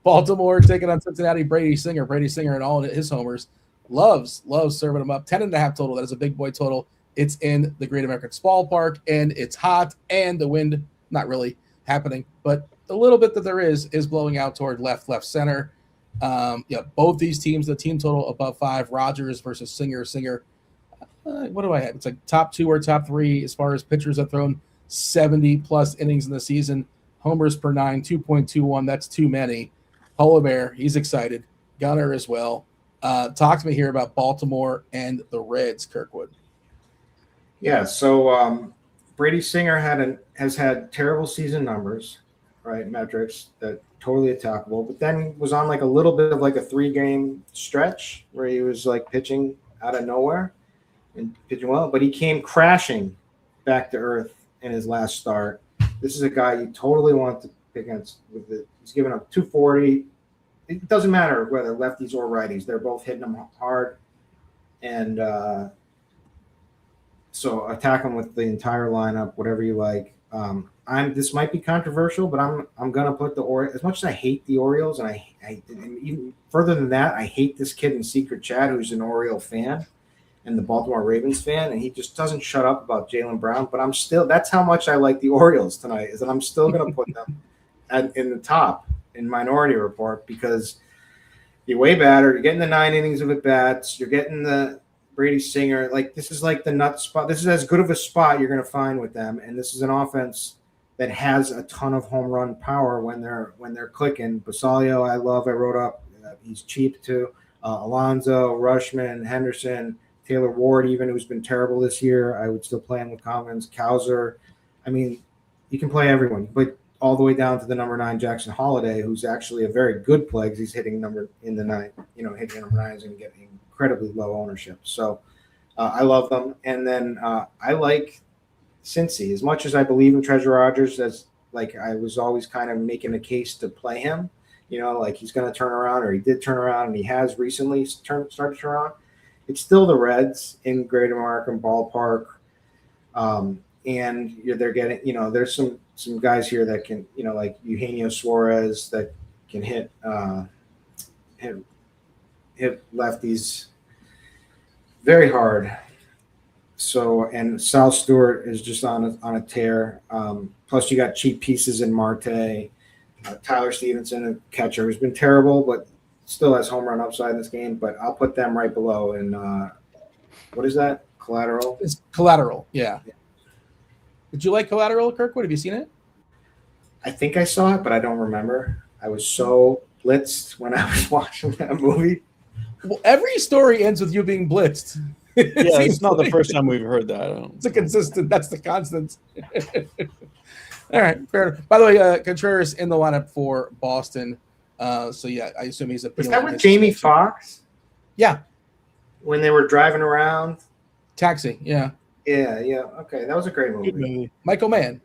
Baltimore taking on Cincinnati. Brady Singer and all his homers loves serving them up. 10.5 total. That is a big boy total. It's in the Great American Ballpark, and it's hot, and the wind not really happening, but the little bit that there is blowing out toward left center. Both these teams, the team total above 5. Rogers versus Singer. What do I have? It's like top 2 or top 3 as far as pitchers have thrown 70 plus innings in the season. Homers per 9, 2.21. That's too many. Polar Bear, he's excited. Gunner as well. Talk to me here about Baltimore and the Reds, Kirkwood. Yeah, so Brady Singer has had terrible season numbers, right? Metrics that totally attackable, but then was on like a little bit of like a 3-game stretch where he was like pitching out of nowhere and pitching well, but he came crashing back to earth in his last start. This is a guy you totally want to pick against. He's giving up 240. It doesn't matter whether lefties or righties; they're both hitting him hard, and so attack him with the entire lineup, whatever you like. This might be controversial, but I'm gonna put the Orioles. As much as I hate the Orioles, and and even further than that, I hate this kid in Secret Chat who's an Oriole fan and the Baltimore Ravens fan, and he just doesn't shut up about Jaylen Brown. But that's how much I like the Orioles tonight, is that I'm still gonna put them in the top in Minority Report, because you're way better. You're getting the 9 innings of at bats. You're getting the Brady Singer. Like, this is like the nut spot. This is as good of a spot you're going to find with them. And this is an offense that has a ton of home run power when they're clicking. Basalio, I wrote up. He's cheap too. Alonso, Rushman, Henderson, Taylor Ward, even, who's been terrible this year. I would still play him with confidence. Kowser. I mean, you can play everyone. But all the way down to the number 9 Jackson Holiday, who's actually a very good play because he's hitting number 9. Hitting number 9 is going to get incredibly low ownership. So I love them. And then I like Cincy. As much as I believe in Treasure Rogers, as like I was always kind of making a case to play him, like he's going to turn around, or he did turn around, and he has recently started to turn around. It's still the Reds in Great American Ballpark. And they're getting, there's some guys here that can, like Eugenio Suarez, that can hit lefties very hard. So, and Sal Stewart is just on a tear. Plus, you got cheap pieces in Marte, Tyler Stevenson, a catcher who's been terrible, but still has home run upside in this game. But I'll put them right below. And what is that? Collateral? It's Collateral, yeah. Did you like Collateral, Kirkwood? Have you seen it? I think I saw it, but I don't remember. I was so blitzed when I was watching that movie. Well, every story ends with you being blitzed. Yeah, it's not the first time we've heard that. It's a consistent. That's the constant. All right, fair enough. By the way, Contreras in the lineup for Boston. So yeah, I assume he's a. Is that with Jamie Foxx? Yeah. When they were driving around. Taxi. Yeah. Yeah. Okay, that was a great movie. Michael Mann.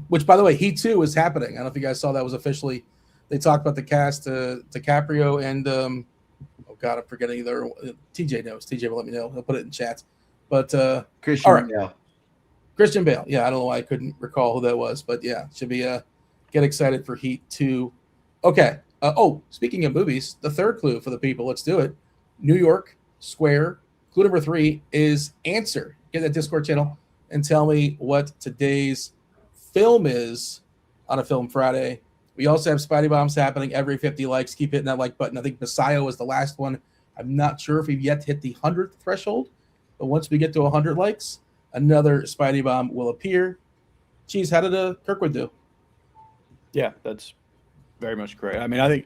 Which, by the way, he too is happening. I don't know if you guys saw that was officially. They talked about the cast, DiCaprio and oh God, I'm forgetting either. TJ knows. TJ will let me know. He'll put it in chat. But Christian Bale. Christian Bale. Yeah, I don't know why I couldn't recall who that was, but yeah, should be get excited for Heat 2. Okay. Speaking of movies, the third clue for the people. Let's do it. New York Square. Clue number 3 is answer. Get that Discord channel and tell me what today's film is on a Film Friday. We also have Spidey Bombs happening every 50 likes. Keep hitting that like button. I think Messiah was the last one. I'm not sure if we've yet hit the 100th threshold, but once we get to 100 likes, another Spidey Bomb will appear. Cheese, how did Kirkwood do? Yeah, that's very much correct. I mean, I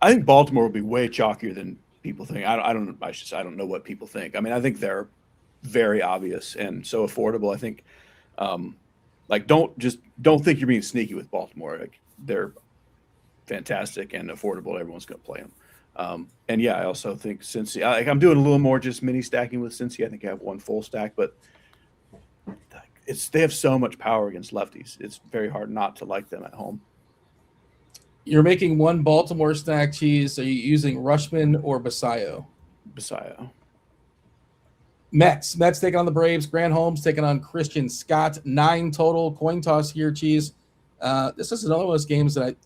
think Baltimore will be way chalkier than people think. I don't know what people think. I mean, I think they're very obvious and so affordable. I think, don't think you're being sneaky with Baltimore. Like, they're fantastic and affordable. Everyone's going to play them. And yeah, I also think Cincy. I'm doing a little more just mini stacking with Cincy. I think I have one full stack, but they have so much power against lefties. It's very hard not to like them at home. You're making one Baltimore stack, Cheese. Are you using Rushman or Basayo? Basayo. Mets taking on the Braves. Grant Holmes taking on Christian Scott. 9 total. Coin toss here, Cheese. This is another one of those games that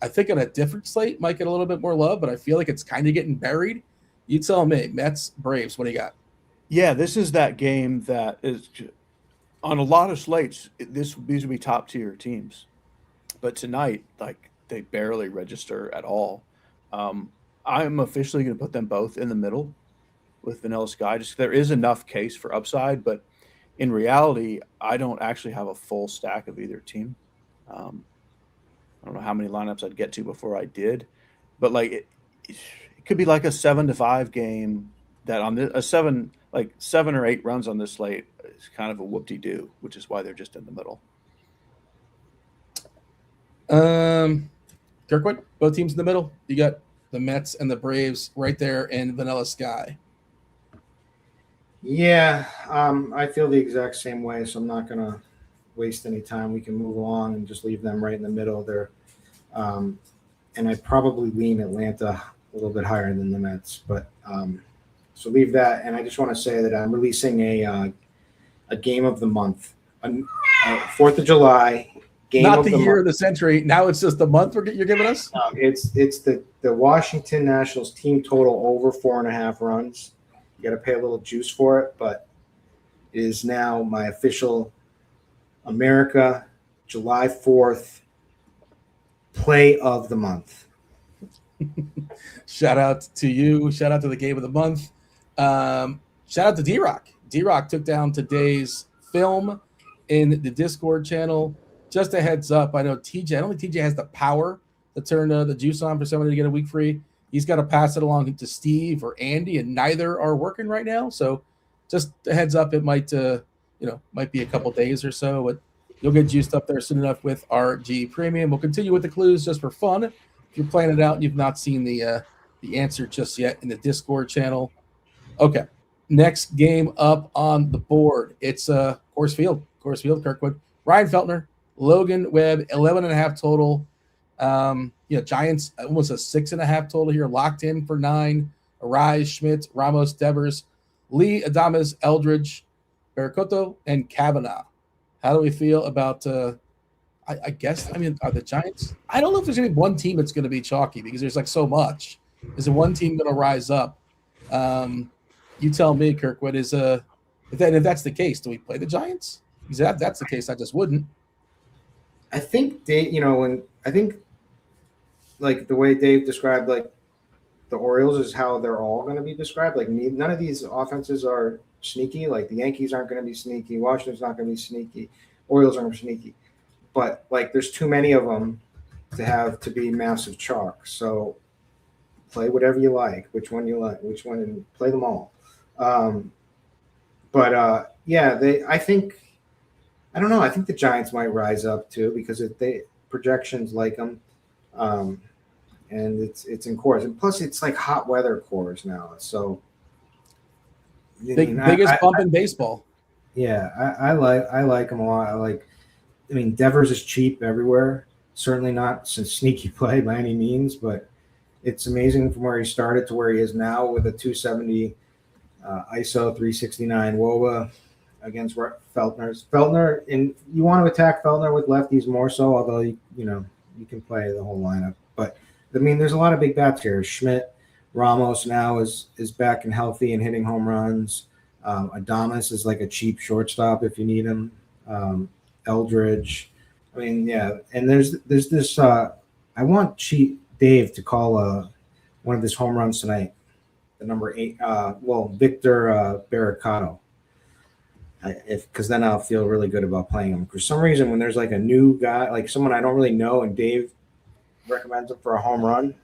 I think on a different slate might get a little bit more love, but I feel like it's kind of getting buried. You tell me. Mets, Braves, what do you got? Yeah, this is that game that is on a lot of slates. These would be top tier teams, but tonight, like, they barely register at all. I'm officially going to put them both in the middle with Vanilla Sky. Just there is enough case for upside, but in reality, I don't actually have a full stack of either team. I don't know how many lineups I'd get to before I did, but like it could be like a 7-5 game that on a 7 or 8 runs on this slate is kind of a whoop-de-doo, which is why they're just in the middle. Kirkwood, both teams in the middle. You got the Mets and the Braves right there in Vanilla Sky. Yeah, I feel the exact same way, so I'm not going to waste any time. We can move along and just leave them right in the middle there. And I probably lean Atlanta a little bit higher than the Mets, but so leave that. And I just want to say that I'm releasing a game of the month, 4th of July game. Not of the year of the century. Now it's just the month you're giving us. It's the Washington Nationals team total over 4.5 runs. You got to pay a little juice for it, but it is now my official America July 4th play of the month. Shout out to you. Shout out to the game of the month. Shout out to D-Rock. D-Rock took down today's film in the Discord channel. Just a heads up, I know TJ. I don't think TJ has the power to turn the juice on for somebody to get a week free. He's got to pass it along to Steve or Andy, and neither are working right now. So just a heads up, it might might be a couple days or so, but you'll get juiced up there soon enough with RG Premium. We'll continue with the clues just for fun. If you're playing it out and you've not seen the answer just yet in the Discord channel. Okay, next game up on the board. It's Coors Field, Kirkwood. Ryan Feltner, Logan Webb, 11.5 total. Giants almost a 6.5 total here, locked in for 9. Arise, Schmidt, Ramos, Devers, Lee, Adames, Eldridge, Barakoto, and Kavanaugh. How do we feel about I guess are the Giants? I don't know if there's any one team that's going to be chalky because there's like so much. Is there one team going to rise up? You tell me, Kirkwood. If that's the case, do we play the Giants? Because if that's the case, I just wouldn't. I think like the way Dave described like the Orioles is how they're all going to be described. Like none of these offenses are sneaky. Like the Yankees aren't going to be sneaky. Washington's not going to be sneaky. Orioles aren't sneaky. But like there's too many of them to be massive chalk. So play whatever you like, which one you like, and play them all. I don't know. I think the Giants might rise up too because projections like them, and it's in Coors, and plus it's like hot weather Coors now. So biggest bump in baseball. Yeah, I like them a lot. Devers is cheap everywhere. Certainly not sneaky play by any means, but it's amazing from where he started to where he is now with a 270 ISO, 369 WOBA. Against Feltner, and you want to attack Feltner with lefties more so, although you can play the whole lineup. But there's a lot of big bats here. Schmidt, Ramos now is back and healthy and hitting home runs. Adames is like a cheap shortstop if you need him. Eldridge, and there's this. I want Dave to call one of his home runs tonight. The number 8, Victor Barakoto. Because then I'll feel really good about playing him. For some reason, when there's like a new guy, like someone I don't really know, and Dave recommends him for a home run,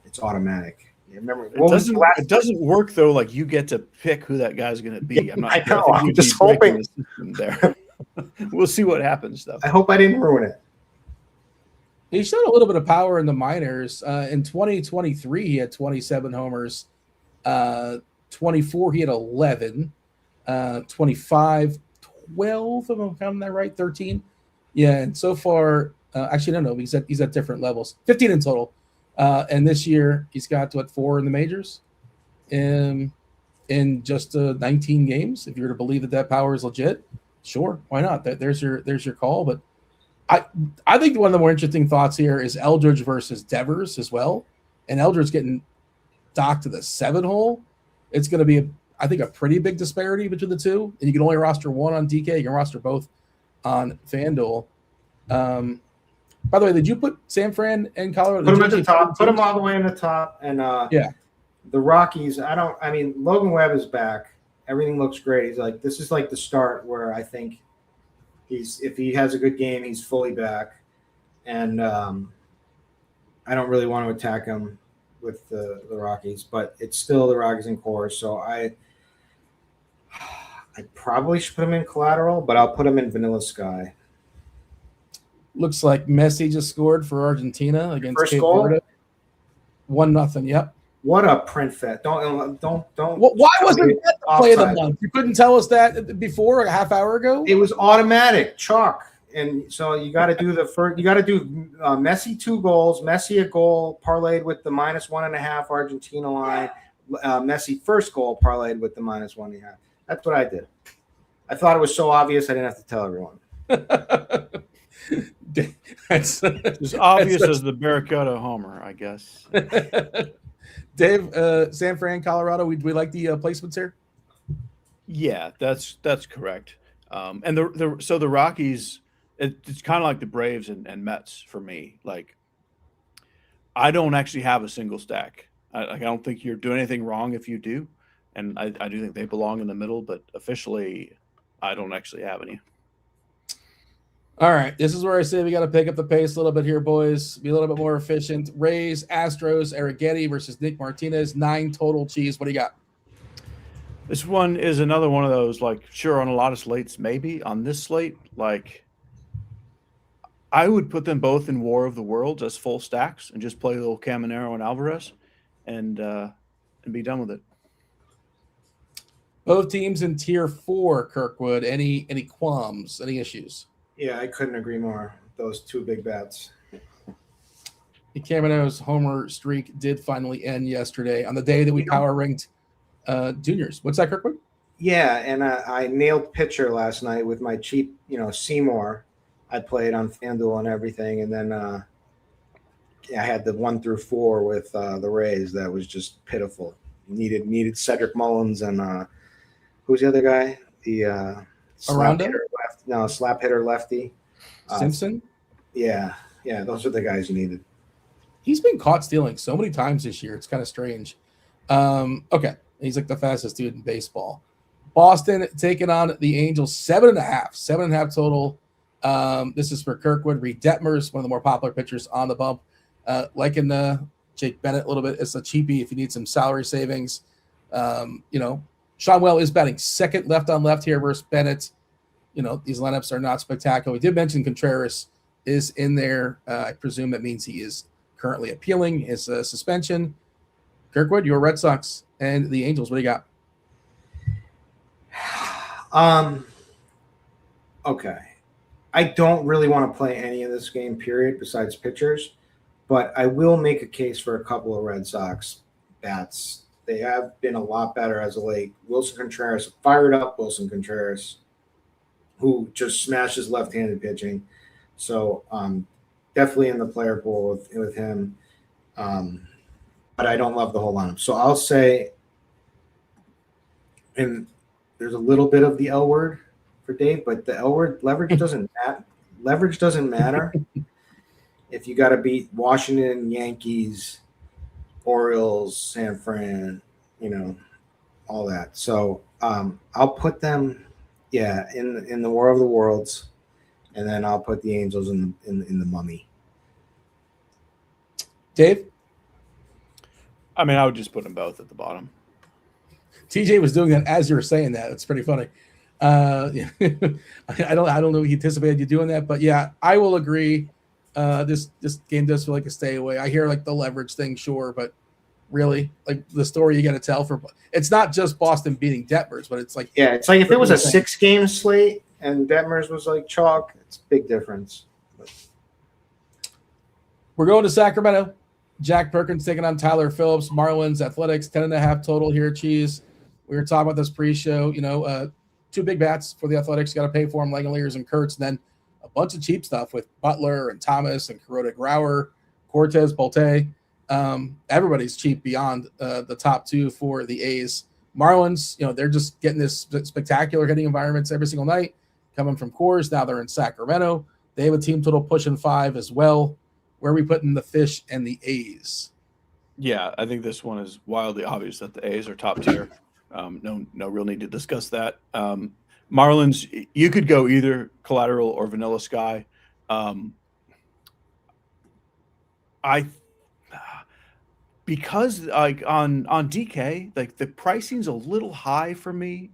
it's automatic. Remember, it doesn't work though. Like you get to pick who that guy's going to be. I'm just hoping there. We'll see what happens though. I hope I didn't ruin it. He showed a little bit of power in the minors. In 2023, he had 27 homers. 24, he had 11. 25, 12, if I'm counting that right, 13. Yeah, and so far, actually, no, he's at different levels. 15 in total. And this year, he's got, 4 in the majors in just 19 games. If you're to believe that power is legit, sure, why not? There's your call. But I think one of the more interesting thoughts here is Eldridge versus Devers as well. And Eldridge getting docked to the 7 hole. It's going to be, I think, a pretty big disparity between the two. And you can only roster one on DK. You can roster both on FanDuel. By the way, did you put San Fran and Colorado? Put them at the top. Put them all the way in the top. And yeah, the Rockies. Logan Webb is back. Everything looks great. He's like, this is like the start where I think if he has a good game, he's fully back. And I don't really want to attack him with the Rockies, but it's still the Rockies in core. So I probably should put him in collateral, but I'll put him in Vanilla Sky. Looks like Messi just scored for Argentina against First Cape goal? Verde. 1-0. Yep. What a print fet. Don't. Why wasn't that the play of the month? You couldn't tell us that before, a half hour ago? It was automatic chalk. And so you got to do Messi 2 goals, Messi a goal parlayed with the -1.5 Argentina line, Messi first goal parlayed with the -1.5. That's what I did. I thought it was so obvious I didn't have to tell everyone. It's as obvious as the Barracuda homer, I guess. Dave, San Fran, Colorado, we like the placements here? Yeah, that's correct. And the Rockies, it's kind of like the Braves and Mets for me. Like, I don't actually have a single stack. I don't think you're doing anything wrong if you do, and I do think they belong in the middle. But officially, I don't actually have any. All right, this is where I say we got to pick up the pace a little bit here, boys. Be a little bit more efficient. Rays, Astros, Arrighetti versus Nick Martinez. 9 total. Cheese. What do you got? This one is another one of those, like, sure, on a lot of slates, maybe. On this slate, like, I would put them both in War of the Worlds as full stacks and just play a little Caminero and Alvarez and be done with it. Both teams in tier 4, Kirkwood. Any qualms, any issues? Yeah, I couldn't agree more. Those 2 big bets. Caminero's homer streak did finally end yesterday on the day that we power ranked juniors. What's that, Kirkwood? Yeah, and I nailed pitcher last night with my cheap, Seymour. I played on FanDuel and everything, and then I had the 1 through 4 with the Rays. That was just pitiful. Needed Cedric Mullins and who's the other guy? The slap hitter lefty. Simpson? Yeah, those are the guys you needed. He's been caught stealing so many times this year. It's kind of strange. Okay. He's like the fastest dude in baseball. Boston taking on the Angels, 7.5 total. This is for Kirkwood. Reed Detmers, one of the more popular pitchers on the bump. Liking Jake Bennett a little bit. It's a cheapie if you need some salary savings. Sean Well is batting second left on left here versus Bennett. These lineups are not spectacular. We did mention Contreras is in there. I presume that means he is currently appealing his suspension. Kirkwood, your Red Sox and the Angels. What do you got? Okay. I don't really want to play any of this game, period, besides pitchers, but I will make a case for a couple of Red Sox bats. They have been a lot better as of late. Wilson Contreras, fired up Wilson Contreras, who just smashes left-handed pitching. So definitely in the player pool with him. But I don't love the whole lineup. So I'll say, and there's a little bit of the L word for Dave, but the L word leverage doesn't matter. Leverage doesn't matter if you got to beat Washington, Yankees, Orioles, San Fran, all that. So I'll put them, in the War of the Worlds, and then I'll put the Angels in the Mummy. Dave? I mean, I would just put them both at the bottom. TJ was doing that as you were saying that. It's pretty funny. I don't know if he anticipated you doing that, but yeah, I will agree. This game does feel like a stay away. I hear like the leverage thing, sure, but really, like the story you got to tell for it's not just Boston beating Detmers, but it's like it's like if it was a 6-game slate and Detmers was like chalk, it's a big difference. But we're going to Sacramento. Jack Perkins taking on Tyler Phillips. Marlins Athletics 10.5 total here. Cheese. We were talking about this pre-show. Two big bats for the Athletics. Got to pay for them. Langeliers and Kurtz, and then a bunch of cheap stuff with Butler and Thomas and Kuroda Grauer, Cortez, Bolte. Everybody's cheap beyond the top two for the A's. Marlins, they're just getting this spectacular hitting environments every single night coming from Coors. Now they're in Sacramento. They have a team total pushing 5 as well. Where are we putting the Fish and the A's? Yeah, I think this one is wildly obvious that the A's are top tier. No real need to discuss that. Marlins, you could go either Collateral or Vanilla Sky. Because like on DK, like the pricing's a little high for me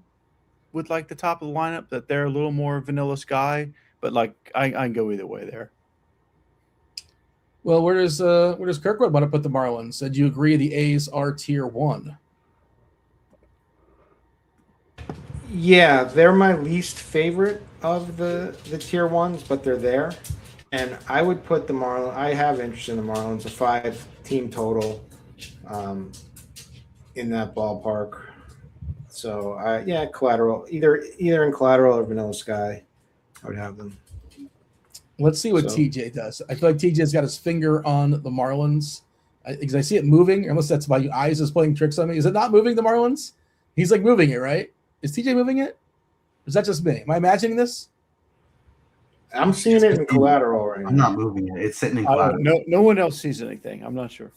with like the top of the lineup, that they're a little more Vanilla Sky, but like I can go either way there. Well, where does Kirkwood want to put the Marlins? Did you agree the A's are tier 1? Yeah, they're my least favorite of the tier 1s, but they're there. And I would put the Marlins. I have interest in the Marlins, a 5-team total, in that ballpark. So Collateral, either in Collateral or Vanilla Sky, I would have them. Let's see what TJ does. I feel like TJ's got his finger on the Marlins because I see it moving. Unless that's my eyes is playing tricks on me. Is it not moving the Marlins? He's like moving it, right? Is TJ moving it? Or is that just me? Am I imagining this? I'm seeing it in Collateral right now. I'm not moving it. It's sitting in Collateral. No one else sees anything. I'm not sure.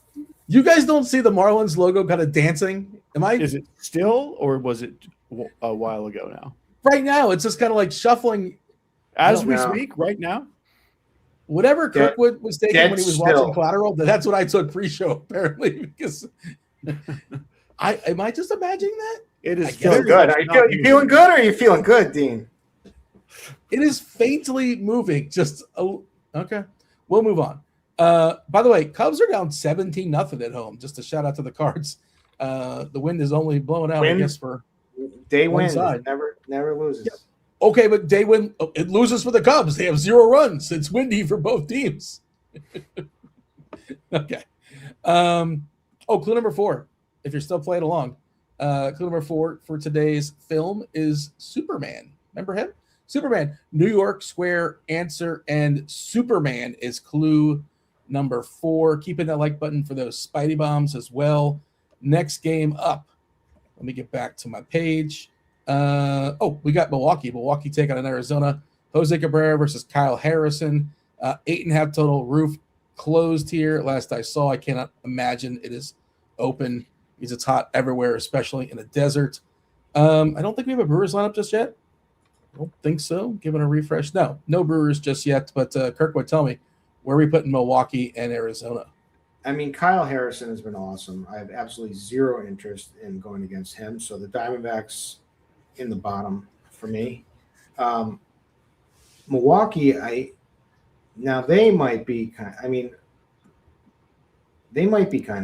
You guys don't see the Marlins logo kind of dancing? Is it still, or was it a while ago now? Right now, it's just kind of like shuffling. As we speak, right now? Whatever Kirkwood was taking when he was watching Collateral, that's what I took pre-show, apparently, because am I just imagining that? It is feeling good. Are you feeling good, or are you feeling good, Dean? It is faintly moving. Okay. We'll move on. By the way, Cubs are down 17-0 at home. Just a shout out to the Cards. The wind is only blowing out, I guess, for day win. Never loses. Yep. Okay, but day win, it loses for the Cubs. They have 0 runs. It's windy for both teams. Okay. Clue number 4, if you're still playing along. Clue number 4 for today's film is Superman. Remember him? Superman. New York Square answer, and Superman is clue number 4. Keeping that like button for those Spidey bombs as well. Next game up. Let me get back to my page. We got Milwaukee. Milwaukee taking on Arizona. Jose Cabrera versus Kyle Harrison. 8.5 total. Roof closed here. Last I saw, I cannot imagine it is open because it's hot everywhere, especially in the desert. I don't think we have a Brewers lineup just yet. I don't think so. Giving a refresh. No Brewers just yet. But Kirkwood, tell me, where are we putting Milwaukee and Arizona? I mean, Kyle Harrison has been awesome. I have absolutely zero interest in going against him. So the Diamondbacks in the bottom for me. Milwaukee, they might be kind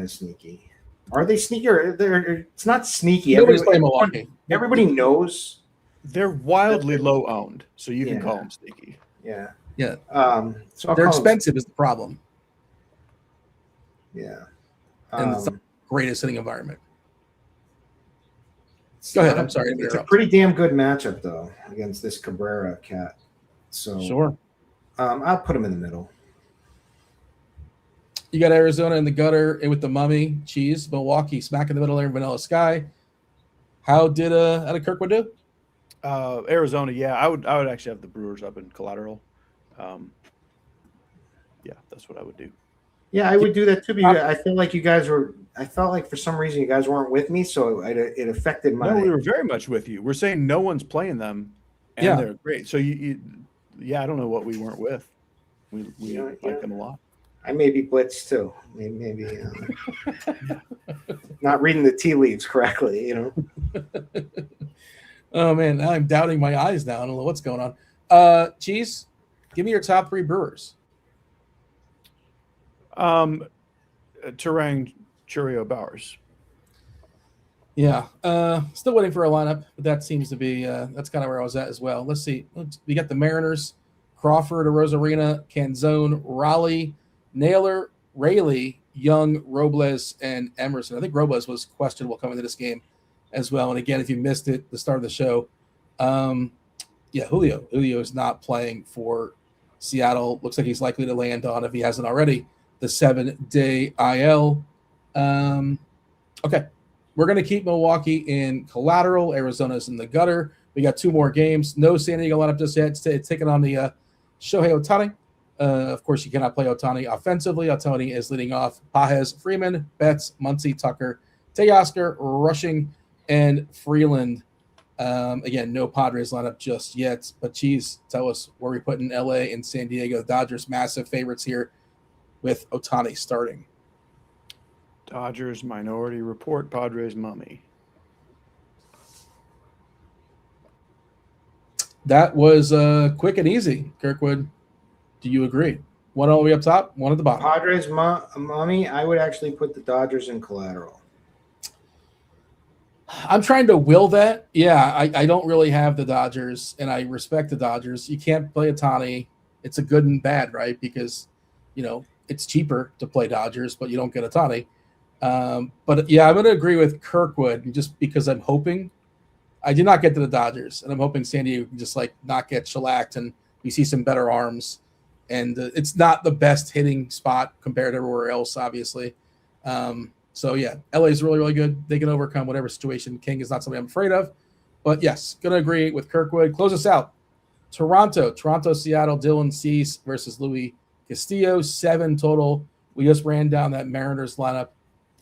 of sneaky. Are they sneaky, or it's not sneaky? Nobody's playing Milwaukee. Everybody knows they're wildly low owned, so you can call them sneaky. Yeah. So they're expensive is the problem. Yeah. And it's the greatest hitting environment. Go ahead. I'm sorry. It's a pretty damn good matchup, though, against this Cabrera cat. So sure. I'll put him in the middle. You got Arizona in the gutter with the mummy cheese. Milwaukee smack in the middle there in Vanilla Sky. How did Kirkwood do? Arizona, yeah. I would actually have the Brewers up in Collateral. That's what I would do. Yeah, I would do that too. I feel like I felt like for some reason you guys weren't with me, so it affected my. No, we were very much with you. We're saying no one's playing them, and they're great. So I don't know what we weren't with. We like them a lot. I may be blitzed too. Maybe not reading the tea leaves correctly. Oh man, now I'm doubting my eyes now. I don't know what's going on. Cheese, give me your top 3 Brewers. Terang Churio Bowers. Yeah. Still waiting for a lineup, but that seems to be that's kind of where I was at as well. Let's see. We got the Mariners, Crawford, Rosarina, Canzone, Raleigh, Naylor, Rayleigh, Young, Robles, and Emerson. I think Robles was questionable coming to this game as well. And again, if you missed it, the start of the show, Julio. Julio is not playing for Seattle. Looks like he's likely to land on, if he hasn't already, the 7-day IL. Okay. We're going to keep Milwaukee in collateral. Arizona's in the gutter. We got 2 more games. No San Diego lineup just yet. It's taking on the Shohei Ohtani. Of course, you cannot play Ohtani offensively. Ohtani is leading off Pages, Freeman, Betts, Muncy, Tucker, Teoscar, Rushing, and Freeland. Again, no Padres lineup just yet. But, geez, tell us where we put in L.A. and San Diego. Dodgers massive favorites here with Ohtani starting. Dodgers Minority Report, Padres Mummy. That was quick and easy, Kirkwood. Do you agree? One all the way up top, one at the bottom. Padres Mummy, I would actually put the Dodgers in collateral. I'm trying to will that. Yeah, I don't really have the Dodgers, and I respect the Dodgers. You can't play Ohtani. It's a good and bad, right? Because, it's cheaper to play Dodgers, but you don't get Ohtani. But yeah, I'm going to agree with Kirkwood just because I'm hoping I did not get to the Dodgers, and I'm hoping San Diego can just not get shellacked and we see some better arms. And it's not the best hitting spot compared to everywhere else, obviously. So yeah, LA is really, really good. They can overcome whatever situation. King is not something I'm afraid of, but yes, going to agree with Kirkwood. Close us out. Toronto, Seattle, Dylan Cease versus Louis Castillo, 7 total. We just ran down that Mariners lineup.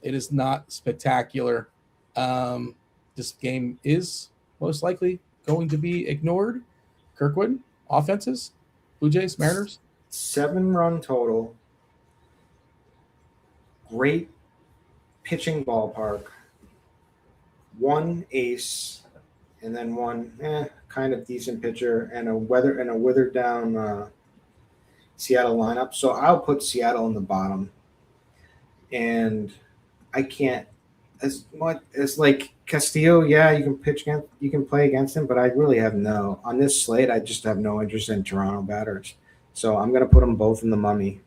It is not spectacular. This game is most likely going to be ignored. Kirkwood, offenses, Blue Jays, Mariners. 7-run total. Great pitching ballpark. 1 ace, and then 1 kind of decent pitcher, and a withered down Seattle lineup. So I'll put Seattle in the bottom. And I can't as like Castillo, yeah, you can pitch against, you can play against him, but I really have on this slate, I just have no interest in Toronto batters. So I'm gonna put them both in the Mummy.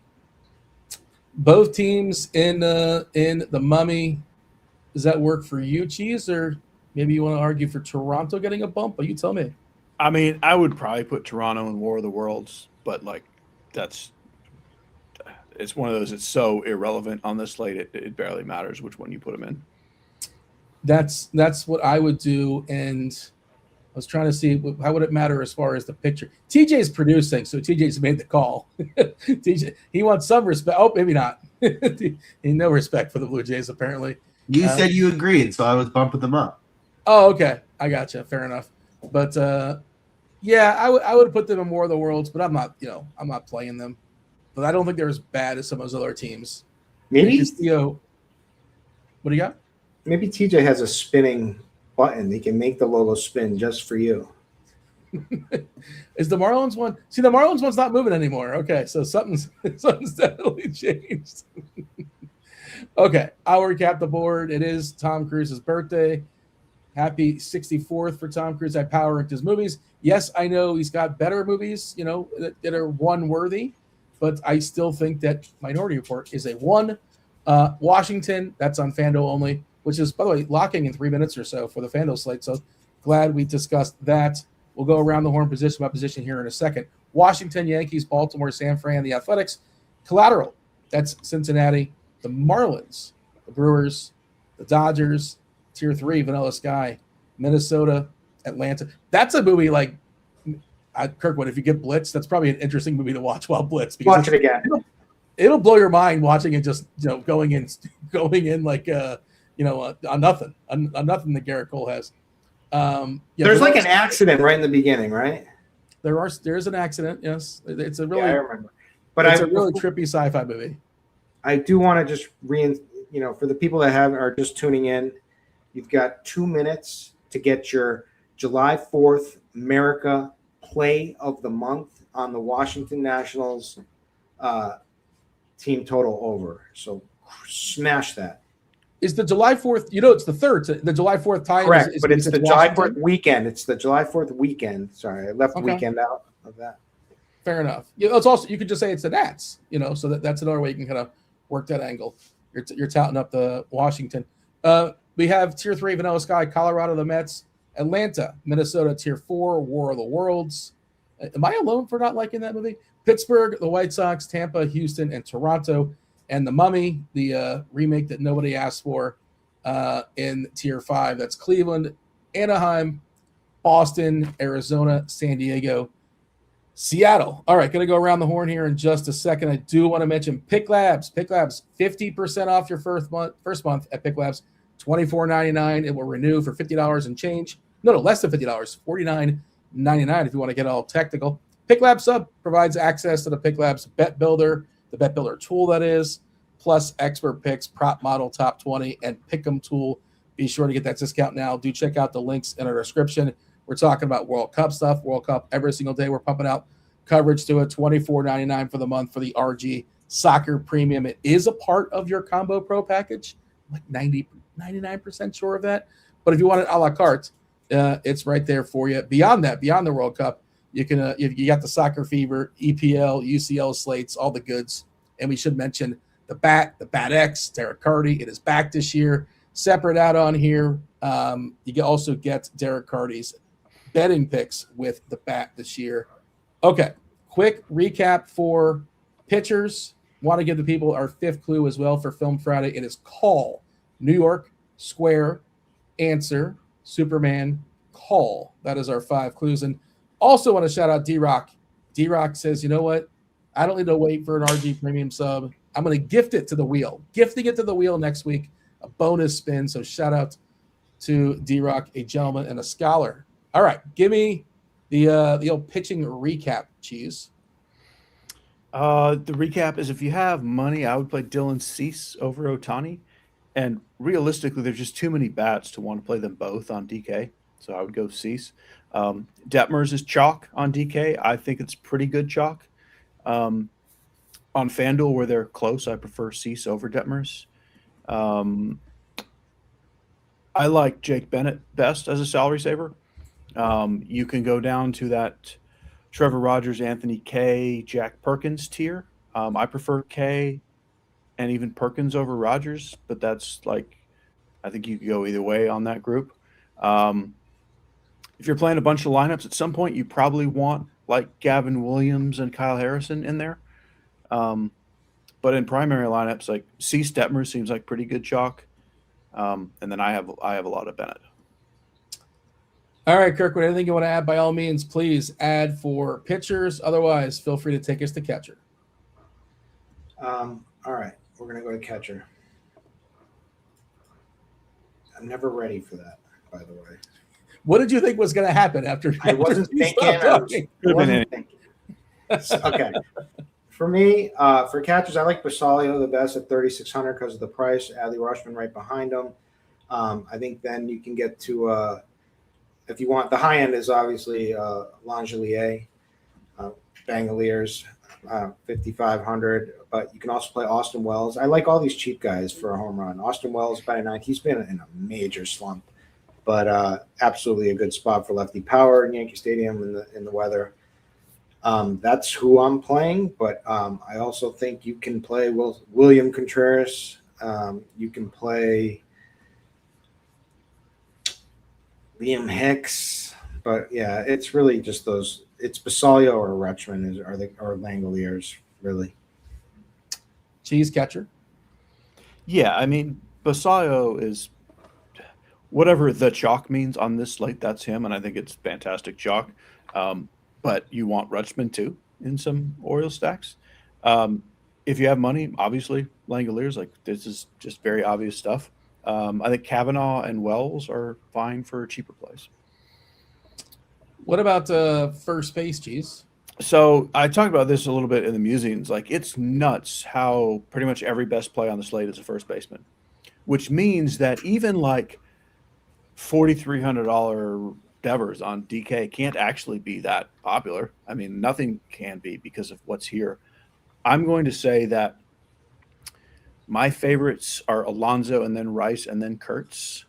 Both teams in the Mummy. Does that work for you, Cheese, or maybe you want to argue for Toronto getting a bump? But you tell me. I mean, I would probably put Toronto in War of the Worlds, but it's one of those. It's so irrelevant on this slate. It barely matters which one you put them in. That's what I would do, and I was trying to see how would it matter as far as the picture. TJ's producing, so TJ's made the call. TJ, he wants some respect. Oh, maybe not. He no respect for the Blue Jays apparently. You said you agreed, so I was bumping them up. Oh, okay, I gotcha. Fair enough. But yeah, I would put them in War of the Worlds, but I'm not playing them. But I don't think they're as bad as some of those other teams. Maybe Castillo. What do you got? Maybe TJ has a spinning button. He can make the logo spin just for you. Is the Marlins one? See, the Marlins one's not moving anymore. Okay, so something's definitely changed. Okay, I'll recap the board. It is Tom Cruise's birthday. Happy 64th for Tom Cruise. I power ranked his movies. Yes, I know he's got better movies, that are one worthy, but I still think that Minority Report is a 1. Washington, that's on FanDuel only, which is, by the way, locking in 3 minutes or so for the FanDuel slate. So glad we discussed that. We'll go around the horn position by position here in a second. Washington, Yankees, Baltimore, San Fran, the Athletics. Collateral, that's Cincinnati, the Marlins, the Brewers, the Dodgers, Tier 3, Vanilla Sky, Minnesota, Atlanta. That's a movie like Kirkwood. If you get Blitz, that's probably an interesting movie to watch while Blitz. Because watch it again. It'll blow your mind watching it. Just going in like on nothing that Garrett Cole has. There's like an accident right in the beginning, right? There's an accident. Yes, it's a really. Yeah, I remember. But it's a really trippy sci-fi movie. I do want to just for the people that are just tuning in, you've got 2 minutes to get your July 4th America Play of the Month on the Washington Nationals team total over. So smash that. Is the July 4th? It's the third. The July 4th tie. Correct, but it's the July 4th Washington? weekend. It's the July 4th weekend. Sorry, I left weekend out of that. Fair enough. It's also, you could just say it's the Nats. So that's another way you can kind of work that angle. You're touting up the Washington. We have Tier 3 Vanilla Sky, Colorado, the Mets, Atlanta, Minnesota, Tier 4, War of the Worlds. Am I alone for not liking that movie? Pittsburgh, the White Sox, Tampa, Houston, and Toronto. And The Mummy, the remake that nobody asked for in Tier 5. That's Cleveland, Anaheim, Boston, Arizona, San Diego, Seattle. All right, going to go around the horn here in just a second. I do want to mention Pick Labs. Pick Labs, 50% off your first month at Pick Labs, $24.99. It will renew for $50 and change. No, less than $50, $49.99 if you want to get all technical. Pick Labs Sub provides access to the Pick Labs Bet Builder, the Bet Builder tool that is, plus expert picks, prop model, top 20, and Pick'em tool. Be sure to get that discount now. Do check out the links in our description. We're talking about World Cup stuff. World Cup every single day. We're pumping out coverage to it. $24.99 for the month for the RG Soccer Premium. It is a part of your Combo Pro package. I'm like 99% sure of that. But if you want it a la carte, it's right there for you. Beyond that, beyond the World Cup, you can you got the Soccer Fever, EPL, UCL slates, all the goods. And we should mention the Bat X, Derek Carty. It is back this year. Separate out on here, you can also get Derek Carty's betting picks with the Bat this year. Okay, quick recap for pitchers. Want to give the people our fifth clue as well for Film Friday. It is call. New York, square, answer, Superman, call. That is our 5 clues. And also want to shout out D-Rock. D-Rock says, you know what? I don't need to wait for an RG Premium sub. I'm going to gift it to the wheel. Gifting it to the wheel next week. A bonus spin. So shout out to D-Rock, a gentleman and a scholar. All right, give me the old pitching recap, Cheese. The recap is if you have money, I would play Dylan Cease over Ohtani. And realistically, there's just too many bats to want to play them both on DK. So I would go Cease. Detmers is chalk on DK. I think it's pretty good chalk. On FanDuel, where they're close, I prefer Cease over Detmers. I like Jake Bennett best as a salary saver. You can go down to that Trevor Rogers, Anthony K, Jack Perkins tier. I prefer K and even Perkins over Rogers, but that's like, I think you could go either way on that group. If you're playing a bunch of lineups, at some point you probably want like Gavin Williams and Kyle Harrison in there. But in primary lineups, like Cease Detmer seems like pretty good chalk. And then I have a lot of Bennett. All right, Kirkwood, anything you want to add, by all means, please add for pitchers. Otherwise, feel free to take us to catcher. All right, we're going to go to catcher. I'm never ready for that, by the way. What did you think was going to happen after? I wasn't thinking. Okay. For me, for catchers, I like Basalio the best at 3,600 because of the price. Adley Rutschman right behind him. I think then you can get to, if you want, the high end is obviously Langelier, Bangaliers, 5,500. But you can also play Austin Wells. I like all these cheap guys for a home run. Austin Wells, about 9. He's been in a major slump, but absolutely a good spot for lefty power in Yankee Stadium in the weather. That's who I'm playing, but I also think you can play William Contreras. You can play Liam Hicks, but yeah, it's really just those. It's Basalio or Rutschman or Langoliers, really. Cheese catcher. Yeah, I mean, Basalio is whatever the chalk means on this slate. That's him, and I think it's fantastic chalk. But you want Rutschman too in some Orioles stacks. If you have money, obviously Langoliers, like this is just very obvious stuff. I think Kavanaugh and Wells are fine for cheaper plays. What about first base, Cheese? So I talked about this a little bit in the musings. Like it's nuts how pretty much every best play on the slate is a first baseman, which means that even like $4,300 Devers on DK can't actually be that popular. I mean, nothing can be because of what's here. I'm going to say that My favorites are Alonso and then Rice and then Kurtz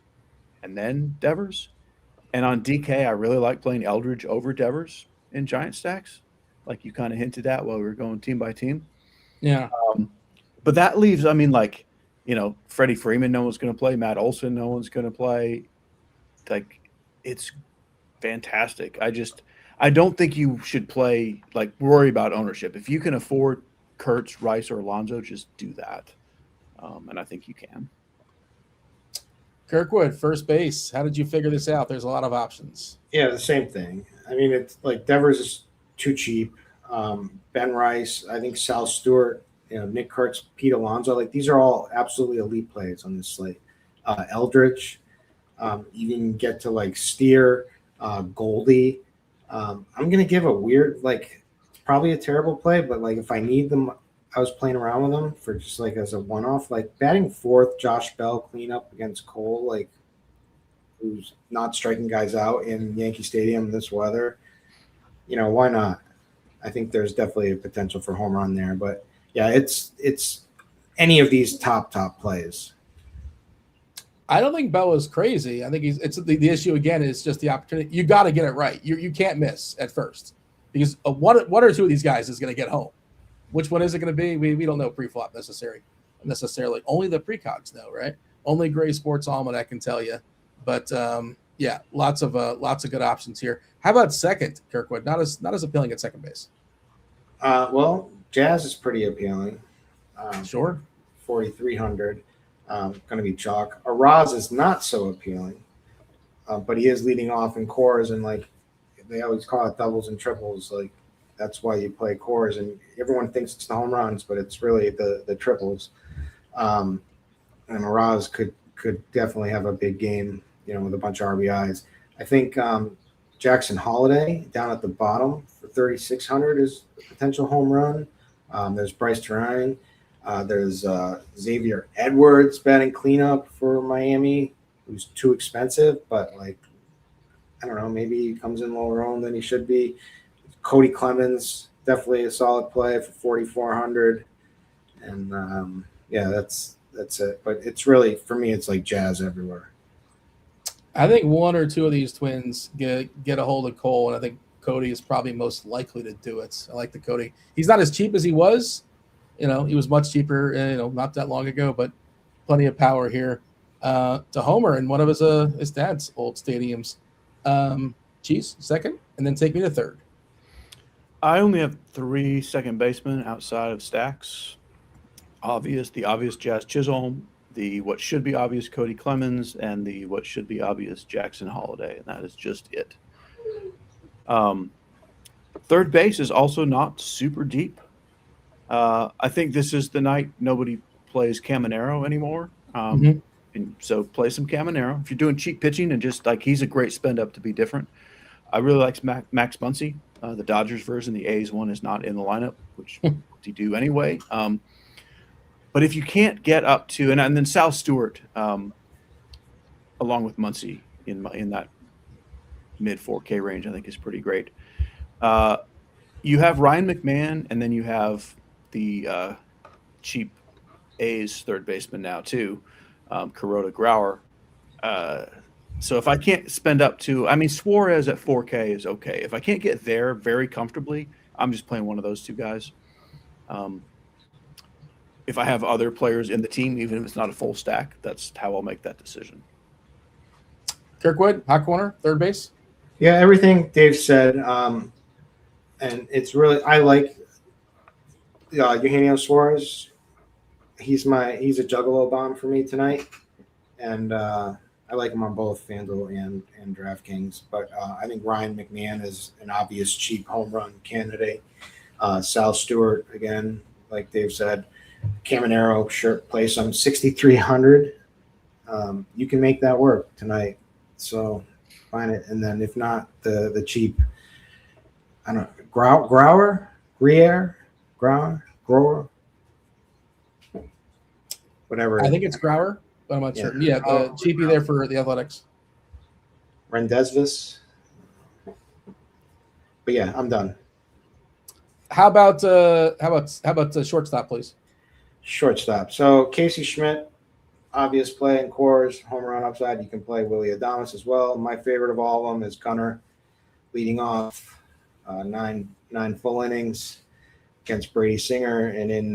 and then Devers. And on DK, I really like playing Eldridge over Devers in giant stacks, like you kind of hinted at while we were going team by team. Yeah. But that leaves, Freddie Freeman, no one's going to play. Matt Olson, no one's going to play. Like, it's fantastic. I don't think you should worry about ownership. If you can afford Kurtz, Rice, or Alonso, just do that. And I think you can. Kirkwood, first base. How did you figure this out? There's a lot of options. Yeah, the same thing. I mean, it's like Devers is too cheap. Ben Rice, I think Sal Stewart, Nick Kurtz, Pete Alonso, like these are all absolutely elite plays on this slate. Eldridge, even get to like Steer, Goldie. I'm gonna give a weird, like it's probably a terrible play, but like if I need them, I was playing around with them for just like as a one-off, like batting fourth, Josh Bell cleanup against Cole, like who's not striking guys out in Yankee Stadium in this weather. Why not? I think there's definitely a potential for home run there, but yeah, it's any of these top plays. I don't think Bell is crazy. I think it's the issue again is just the opportunity. You got to get it right. You can't miss at first because one or two of these guys is going to get home. Which one is it going to be? We don't know pre-flop necessarily. Only the precogs know, right? Only Gray Sports Almanac can tell you. But yeah, lots of good options here. How about second, Kirkwood? Not as appealing at second base. Well, Jazz is pretty appealing. Sure. 4,300. Going to be chalk. Araz is not so appealing, but he is leading off in cores, and like they always call it doubles and triples. Like that's why you play cores, and everyone thinks it's the home runs, but it's really the triples. And Araz could definitely have a big game, with a bunch of RBIs. I think Jackson Holiday down at the bottom for 3,600 is a potential home run. There's Bryce Terang. There's Xavier Edwards batting cleanup for Miami, who's too expensive, but like, I don't know, maybe he comes in lower owned than he should be. Cody Clemens, definitely a solid play for 4,400. And yeah, that's it. But it's really, for me, it's like Jazz everywhere. I think one or two of these twins get a hold of Cole, and I think Cody is probably most likely to do it. I like the Cody. He's not as cheap as he was. He was much cheaper, not that long ago, but plenty of power here to homer in one of his dad's old stadiums. Cheese, second, and then take me to third. I only have 3 second basemen outside of stacks. The obvious Jazz Chisholm, the what should be obvious Cody Clemens, and the what should be obvious Jackson Holiday, and that is just it. Third base is also not super deep. I think this is the night nobody plays Caminero anymore. And so play some Caminero. If you're doing cheap pitching and just like he's a great spend up to be different. I really like Max Muncy. The Dodgers version, the A's one is not in the lineup, which you do anyway. But if you can't get up to, and then Sal Stewart, along with Muncy in that mid 4K range, I think is pretty great. You have Ryan McMahon, and then you have the cheap A's third baseman now too, Kuroda Grauer. So if I can't spend up to, Suarez at 4K is okay. If I can't get there very comfortably, I'm just playing one of those two guys. If I have other players in the team, even if it's not a full stack, that's how I'll make that decision. Kirkwood, hot corner, third base. Yeah, everything Dave said. And it's really, I like Eugenio Suarez. He's a juggalo bomb for me tonight. And I like him on both FanDuel and DraftKings. But I think Ryan McMahon is an obvious cheap home run candidate. Sal Stewart, again, like Dave said. Caminero, sure, play some 6,300. You can make that work tonight. So find it. And then if not, the cheap, I don't know, Grower, whatever. I think it's Grauer, but I'm not sure. Yeah, the cheapie there for the Athletics. Rendezvous. But yeah, I'm done. How about shortstop, please? Shortstop. So Casey Schmidt, obvious play in cores, home run upside. You can play Willie Adames as well. My favorite of all of them is Gunnar, leading off nine full innings against Brady Singer, and in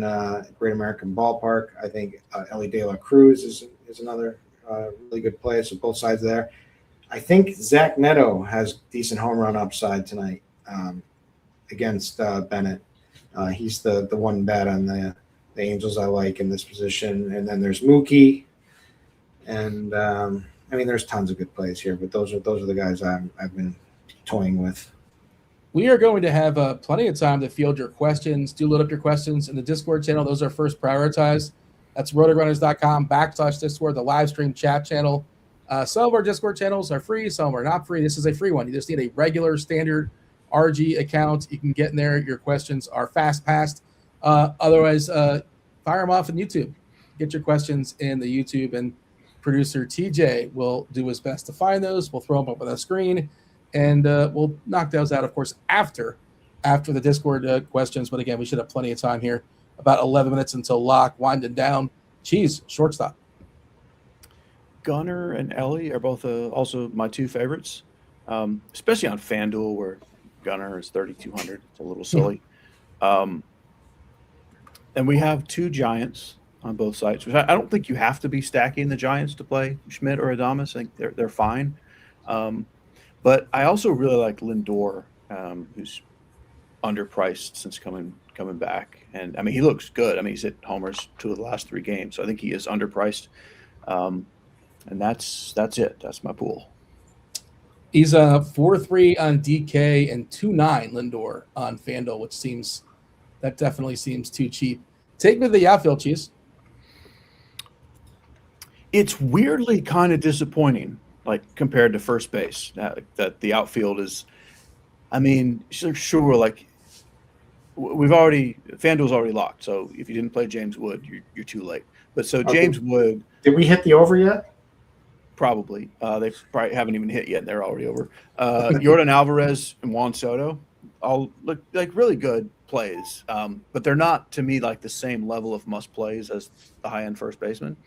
Great American Ballpark, I think Ellie De La Cruz is another really good play. So both sides there. I think Zach Neto has decent home run upside tonight against Bennett. He's the one bet on the Angels I like in this position. And then there's Mookie. And there's tons of good plays here, but those are the guys I've been toying with. We are going to have plenty of time to field your questions. Do load up your questions in the Discord channel. Those are first prioritized. That's RotoGrinders.com/Discord, the live stream chat channel. Some of our Discord channels are free, some are not free. This is a free one. You just need a regular standard RG account. You can get in there. Your questions are fast passed. Otherwise, fire them off on YouTube. Get your questions in the YouTube, and producer TJ will do his best to find those. We'll throw them up on the screen, and we'll knock those out, of course, after the Discord questions. But again, we should have plenty of time here. About 11 minutes until lock, winding down. Cheese, shortstop. Gunnar and Ellie are both also my two favorites, especially on FanDuel, where Gunnar is 3,200. It's a little silly. And we have two Giants on both sides, which I don't think you have to be stacking the Giants to play Schmidt or Adames. I think they're fine. But I also really like Lindor, who's underpriced since coming back. And I mean, he looks good. I mean, he's hit homers 2 of the last 3 games. So I think he is underpriced. And that's it. That's my pool. He's 4.3 on DK and 2.9 Lindor on FanDuel, which definitely seems too cheap. Take me to the outfield, Cheese. It's weirdly kind of disappointing, like compared to first base, that the outfield is. I mean, sure, like FanDuel's already locked. So if you didn't play James Wood, you're too late. But so James Wood. Did we hit the over yet? Probably. They probably haven't even hit yet. They're already over. Yordan Alvarez and Juan Soto all look like really good plays, but they're not, to me, like the same level of must plays as the high end first baseman.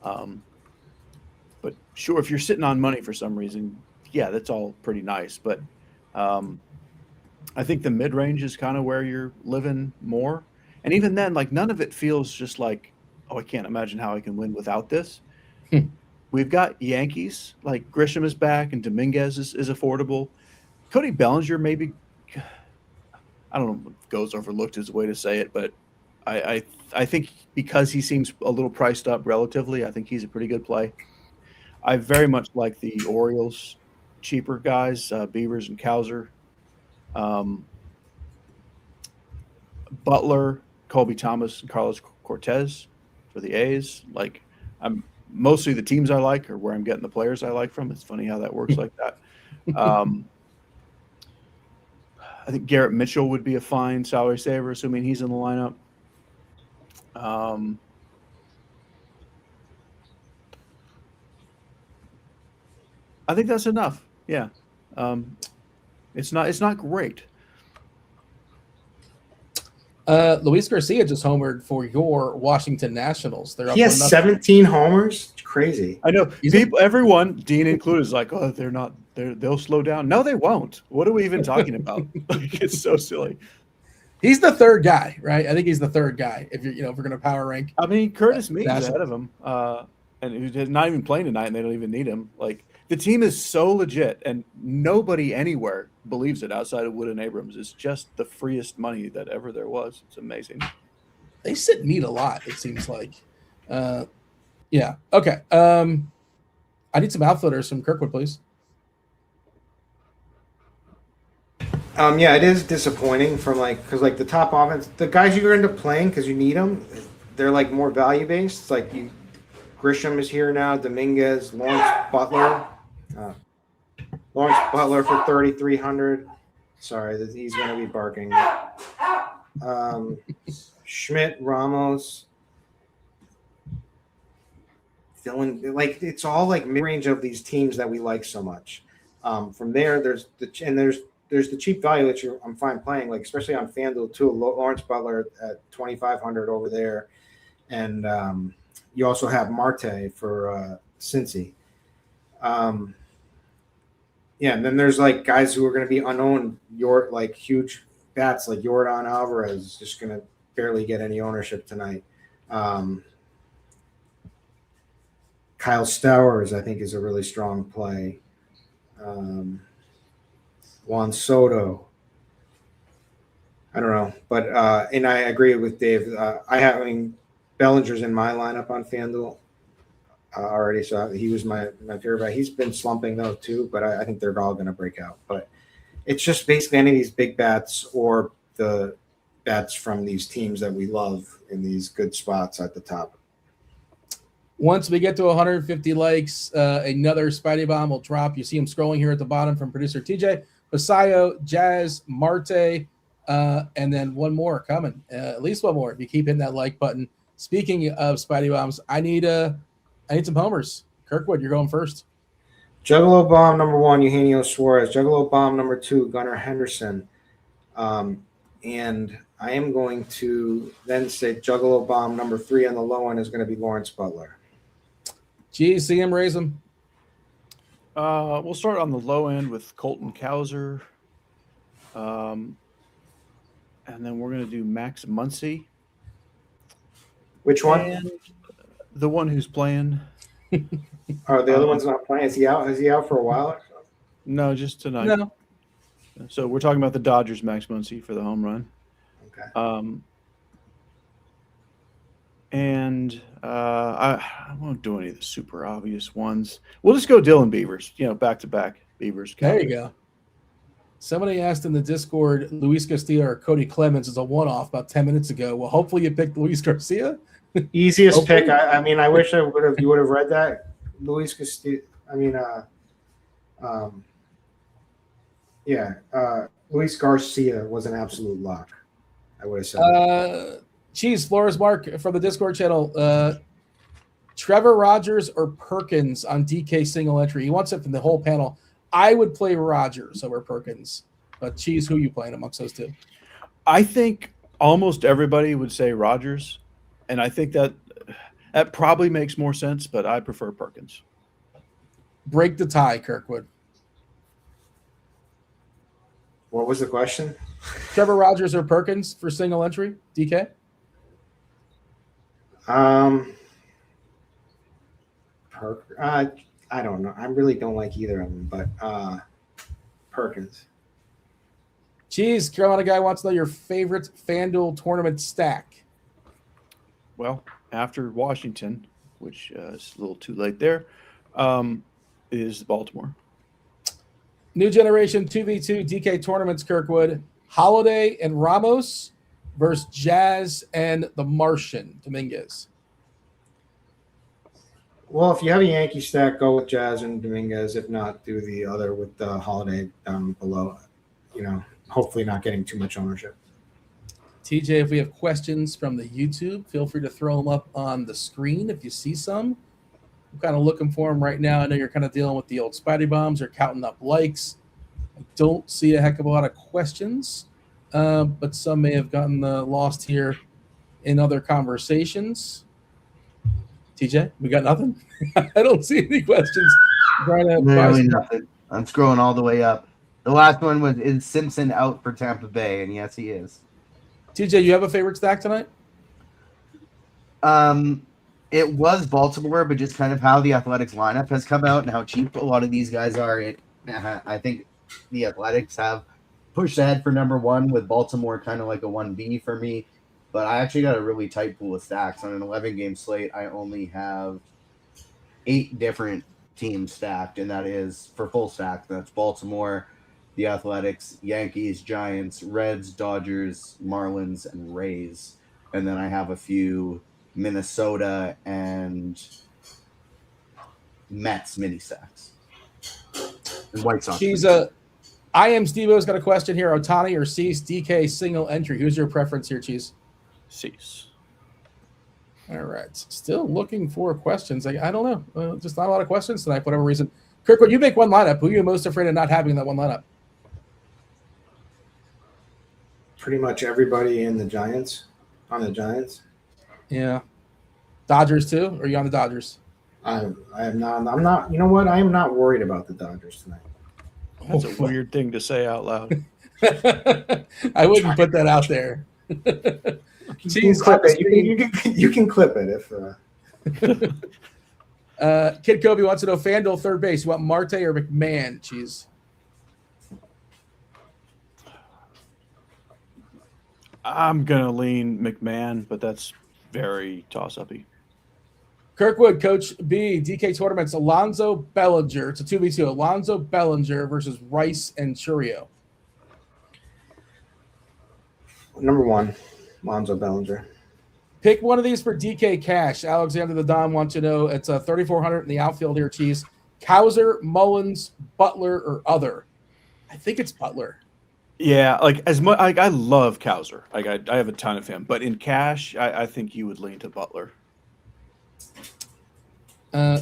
But sure, if you're sitting on money for some reason, yeah, that's all pretty nice. But I think the mid range is kind of where you're living more. And even then, like none of it feels just like, oh, I can't imagine how I can win without this. We've got Yankees, like Grisham is back and Dominguez is affordable. Cody Bellinger maybe, I don't know if goes overlooked is the way to say it, but I think because he seems a little priced up relatively, I think he's a pretty good play. I very much like the Orioles cheaper guys, Beavers and Kowser. Butler, Colby Thomas, and Carlos Cortez for the A's. Like mostly the teams I like are where I'm getting the players I like from. It's funny how that works like that. I think Garrett Mitchell would be a fine salary saver, assuming he's in the lineup. I think that's enough. Yeah. It's not great. Luis Garcia just homered for your Washington Nationals. He has 17 homers. It's crazy. I know. Everyone, Dean included, is like, oh, they'll slow down. No, they won't. What are we even talking about? Like, it's so silly. He's the third guy, right? I think he's the third guy. If we're going to power rank. I mean, Curtis Mead's ahead of him, and who's not even playing tonight, and they don't even need him. Like the team is so legit, and nobody anywhere believes it outside of Wood and Abrams. It's just the freest money that ever there was. It's amazing. They sit Mead a lot. It seems like. Yeah. Okay. I need some outfielders from Kirkwood, please. Yeah, it is disappointing because the top offense, the guys you're into playing because you need them, they're like more value based. It's like Grisham is here now, Dominguez, Lawrence Butler for 3,300. Sorry, he's going to be barking. Schmidt, Ramos, Dylan, it's all like mid range of these teams that we like so much. From there, there's the cheap value that I'm fine playing, like especially on FanDuel too. Lawrence Butler at 2,500 over there. and you also have Marte for Cincy. Yeah, and then there's like guys who are going to be unknown. Like huge bats like Yordan Alvarez is just going to barely get any ownership tonight. Kyle Stowers, I think, is a really strong play. Juan Soto. I don't know, but and I agree with Dave. Bellinger's in my lineup on FanDuel already, so he was my favorite. He's been slumping though too, but I think they're all going to break out. But it's just basically any of these big bats or the bats from these teams that we love in these good spots at the top. Once we get to 150 likes, another Spidey Bomb will drop. You see him scrolling here at the bottom from producer TJ. Basayo, Jazz, Marte, and then one more coming. At least one more if you keep hitting that like button. Speaking of Spidey Bombs, I need some homers. Kirkwood, you're going first. Juggalo Bomb number 1, Eugenio Suarez. Juggalo Bomb number 2, Gunnar Henderson. And I am going to then say Juggalo Bomb number 3 on the low end is going to be Lawrence Butler. Geez, see him, raise him. We'll start on the low end with Colton Cowser. And then we're going to do Max Muncy. Which one? And the one who's playing. The other one's not playing. Is he out? Is he out for a while? No, just tonight. No. So we're talking about the Dodgers' Max Muncy for the home run. Okay. I won't do any of the super obvious ones. We'll just go Dylan Beavers, back-to-back Beavers. There you go. Somebody asked in the Discord, Luis Castillo or Cody Clemens is a one-off about 10 minutes ago. Well, hopefully you picked Luis Garcia. Easiest pick. I mean, I wish you would have read that. Luis Castillo. Luis Garcia was an absolute lock. I would have said. Flores Mark from the Discord channel. Trevor Rogers or Perkins on DK single entry. He wants it from the whole panel. I would play Rogers over Perkins. But Cheese, who are you playing amongst those two? I think almost everybody would say Rogers, and I think that probably makes more sense, but I prefer Perkins. Break the tie, Kirkwood. What was the question? Trevor Rogers or Perkins for single entry, DK? I don't know. I really don't like either of them, but Perkins. Geez, Carolina guy wants to know your favorite FanDuel tournament stack. Well, after Washington, which is a little too late there, is Baltimore. New generation 2v2 DK tournaments, Kirkwood. Holiday and Ramos versus Jazz and the Martian, Dominguez. Well, if you have a Yankee stack, go with Jazz and Dominguez. If not, do the other with the Holiday down below. Hopefully not getting too much ownership. TJ, if we have questions from the YouTube, feel free to throw them up on the screen if you see some. I'm kind of looking for them right now. I know you're kind of dealing with the old Spidey Bombs or counting up likes. I don't see a heck of a lot of questions, but some may have gotten lost here in other conversations. TJ, we got nothing? I don't see any questions. Literally nothing. I'm scrolling all the way up. The last one was, is Simpson out for Tampa Bay? And yes, he is. TJ, you have a favorite stack tonight? It was Baltimore, but just kind of how the Athletics lineup has come out and how cheap a lot of these guys are. I think the Athletics have pushed ahead for number 1 with Baltimore kind of like a 1B for me. But I actually got a really tight pool of stacks. On an 11-game slate, I only have 8 different teams stacked, and that is for full stack. That's Baltimore, the Athletics, Yankees, Giants, Reds, Dodgers, Marlins, and Rays. And then I have a few Minnesota and Mets mini stacks. And White Sox. I am Steve-O's got a question here. Ohtani or Cease, DK single entry. Who's your preference here, Cheese? Cease. All right. Still looking for questions. I don't know. Just not a lot of questions tonight for whatever reason. Kirkwood, you make one lineup. Who are you most afraid of not having in that one lineup? Pretty much everybody in the Giants. On the Giants. Yeah. Dodgers too? Or are you on the Dodgers? I am not. I'm not. You know what? I am not worried about the Dodgers tonight. That's a weird thing to say out loud. I wouldn't put that out there. You can clip it. You can clip it if. Kid Kobe wants to know FanDuel third base. You want Marte or McMahon? Cheese. I'm gonna lean McMahon, but that's very toss-uppy. Kirkwood, Coach B, DK tournaments. Alonzo Bellinger. It's a 2v2. Alonzo Bellinger versus Rice and Churio. Number 1, Alonzo Bellinger. Pick one of these for DK Cash. Alexander the Dom wants to know it's a 3,400 in the outfield here, Cheese. Kowser, Mullins, Butler, or other. I think it's Butler. Yeah, like as much. I love Kowser. Like I have a ton of him, but in cash, I think you would lean to Butler.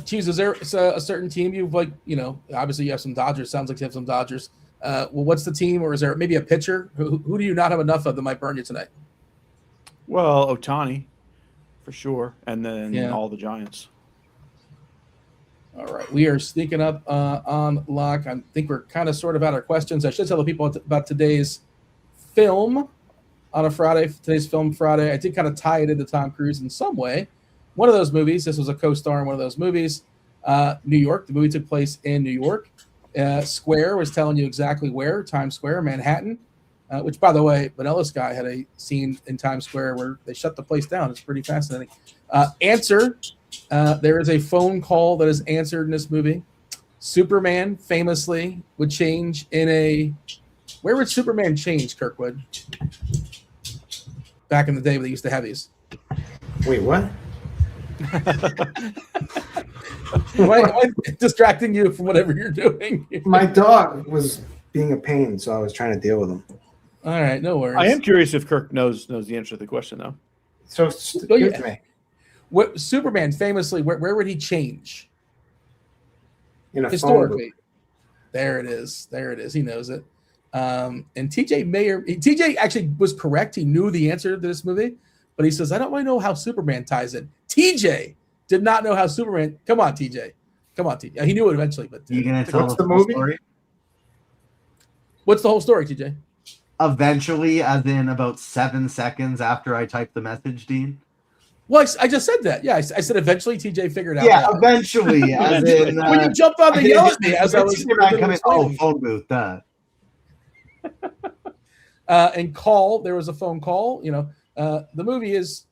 Cheese, is there a certain team you've like? You know, obviously you have some Dodgers. Sounds like you have some Dodgers. Well, what's the team, or is there maybe a pitcher? Who do you not have enough of that might burn you tonight? Well, Ohtani, for sure, and then all the Giants. All right, we are sneaking up on lock. I think we're kind of sort of out of questions. I should tell the people about today's film on a Friday. Today's film Friday. I did kind of tie it into Tom Cruise in some way. One of those movies. This was a co-star in one of those movies. New York. The movie took place in New York. Square was telling you exactly where. Times Square, Manhattan. Which, by the way, Vanilla Sky had a scene in Times Square where they shut the place down. It's pretty fascinating. Answer. There is a phone call that is answered in this movie. Superman famously would change in a... Where would Superman change, Kirkwood? Back in the day when they used to have these. Wait, what? Am I distracting you from whatever you're doing? My dog was being a pain, so I was trying to deal with him. All right, no worries. I am curious if Kirk knows the answer to the question, though. So give it to me. What Superman famously, where would he change? In a historically. There it is. He knows it. And TJ actually was correct. He knew the answer to this movie, but he says, I don't really know how Superman ties in. TJ did not know how Superman. Come on, TJ. He knew it eventually, but you gonna tell what's the movie? Story? What's the whole story, TJ? Eventually, as in about 7 seconds after I typed the message, Dean. Well, I just said that. Yeah, I said eventually TJ figured out. Yeah, eventually. As in, when you jumped on the yell at me as I was phone booth. And call. There was a phone call. You know, the movie is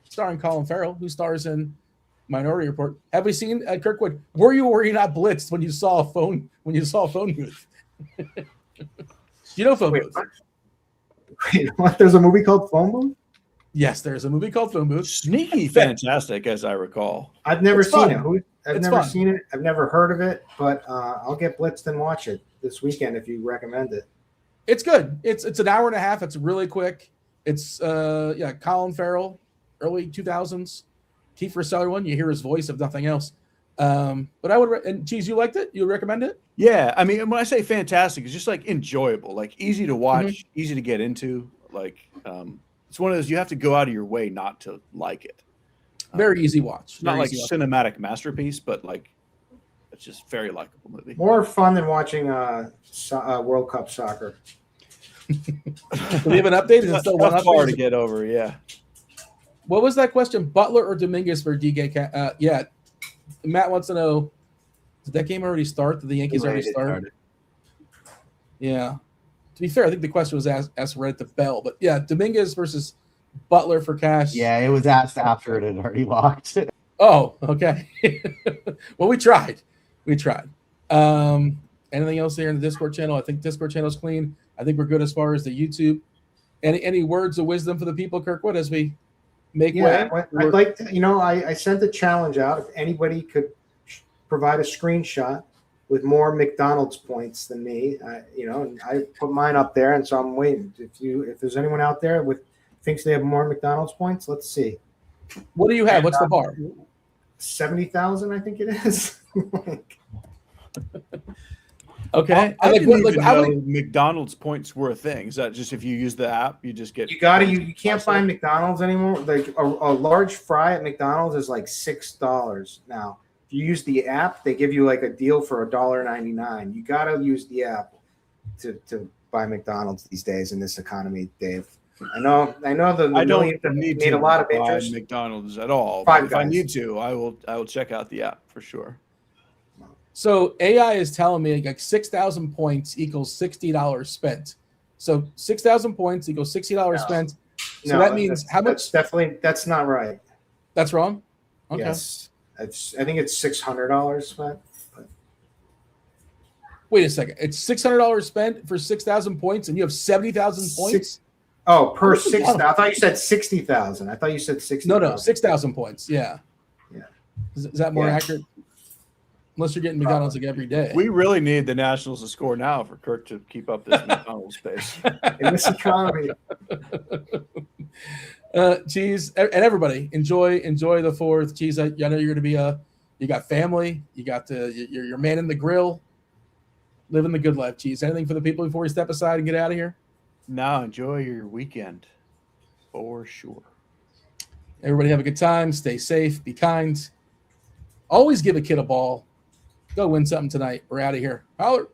starring Colin Farrell, who stars in Minority Report. Have we seen Kirkwood? Were you or were you not blitzed when you saw a phone booth? You know phone booth. Wait, what? There's a movie called Phone Booth? Yes, there's a movie called Phone Booth. Sneaky fantastic, as I recall. I've never seen it. I've It's never fun. seen it. I've never heard of it, but I'll get blitzed and watch it this weekend if you recommend it. It's good. It's an hour and a half. It's really quick. It's Colin Farrell, early 2000s. Kiefer Sutherland. You hear his voice if nothing else. But I would. And Cheese, you liked it? You would recommend it? Yeah, I mean, when I say fantastic, it's just like enjoyable, like easy to watch, easy to get into. Like, it's one of those you have to go out of your way not to like it. Very easy watch. Not like cinematic masterpiece, but like it's just very likable movie. More fun than watching World Cup soccer. Do we have an update? Is it still one That's hard to update? get over. Yeah. What was that question? Butler or Dominguez for DK? Yeah. Matt wants to know, did that game already start? Did the Yankees already start? Yeah. To be fair, I think the question was asked right at the bell. But yeah, Dominguez versus Butler for cash. Yeah, it was asked after it had already locked. Oh, okay. Well, we tried. Anything else there in the Discord channel? I think Discord channel's clean. I think we're good as far as the YouTube. Any words of wisdom for the people, Kirkwood, as we make way? I'd like to, I sent the challenge out. If anybody could provide a screenshot with more McDonald's points than me, and I put mine up there, and so I'm waiting. If there's anyone out there thinks they have more McDonald's points, let's see. What do you have? What's the bar? 70,000, I think it is. Okay, I I like didn't what- like, even how know many- McDonald's points were a thing. Is that just if you use the app, you just get? You can't find McDonald's anymore. Like a large fry at McDonald's is like $6 now. If you use the app, they give you like a deal for $1.99. You gotta use the app to buy McDonald's these days in this economy, Dave. I know the I don't millions have need made to a lot of buy interest. McDonald's at all. Five But if I Guys. need to, I will check out the app for sure. So AI is telling me like 6,000 points equals $60 spent. So 6,000 points equals $60 No. spent. So that means how much? That's not right. That's wrong. Okay. Yes, I think it's $600 spent. Wait a second. It's $600 spent for 6,000 points, and you have 70,000 points. Per What's the 6,000. dollar? I thought you said 60,000. I thought you said 60. No, 6,000 points. Yeah. Yeah. Is that more accurate? Unless you're getting McDonald's like every day. We really need the Nationals to score now for Kirk to keep up this McDonald's pace. In this economy. Cheese, and everybody enjoy the 4th. Cheese, I know you're going to be you got family, you got you're man in the grill, living the good life. Cheese, anything for the people before we step aside and get out of here? Now enjoy your weekend for sure. Everybody have a good time. Stay safe. Be kind. Always give a kid a ball. Go win something tonight. We're out of here. Holler.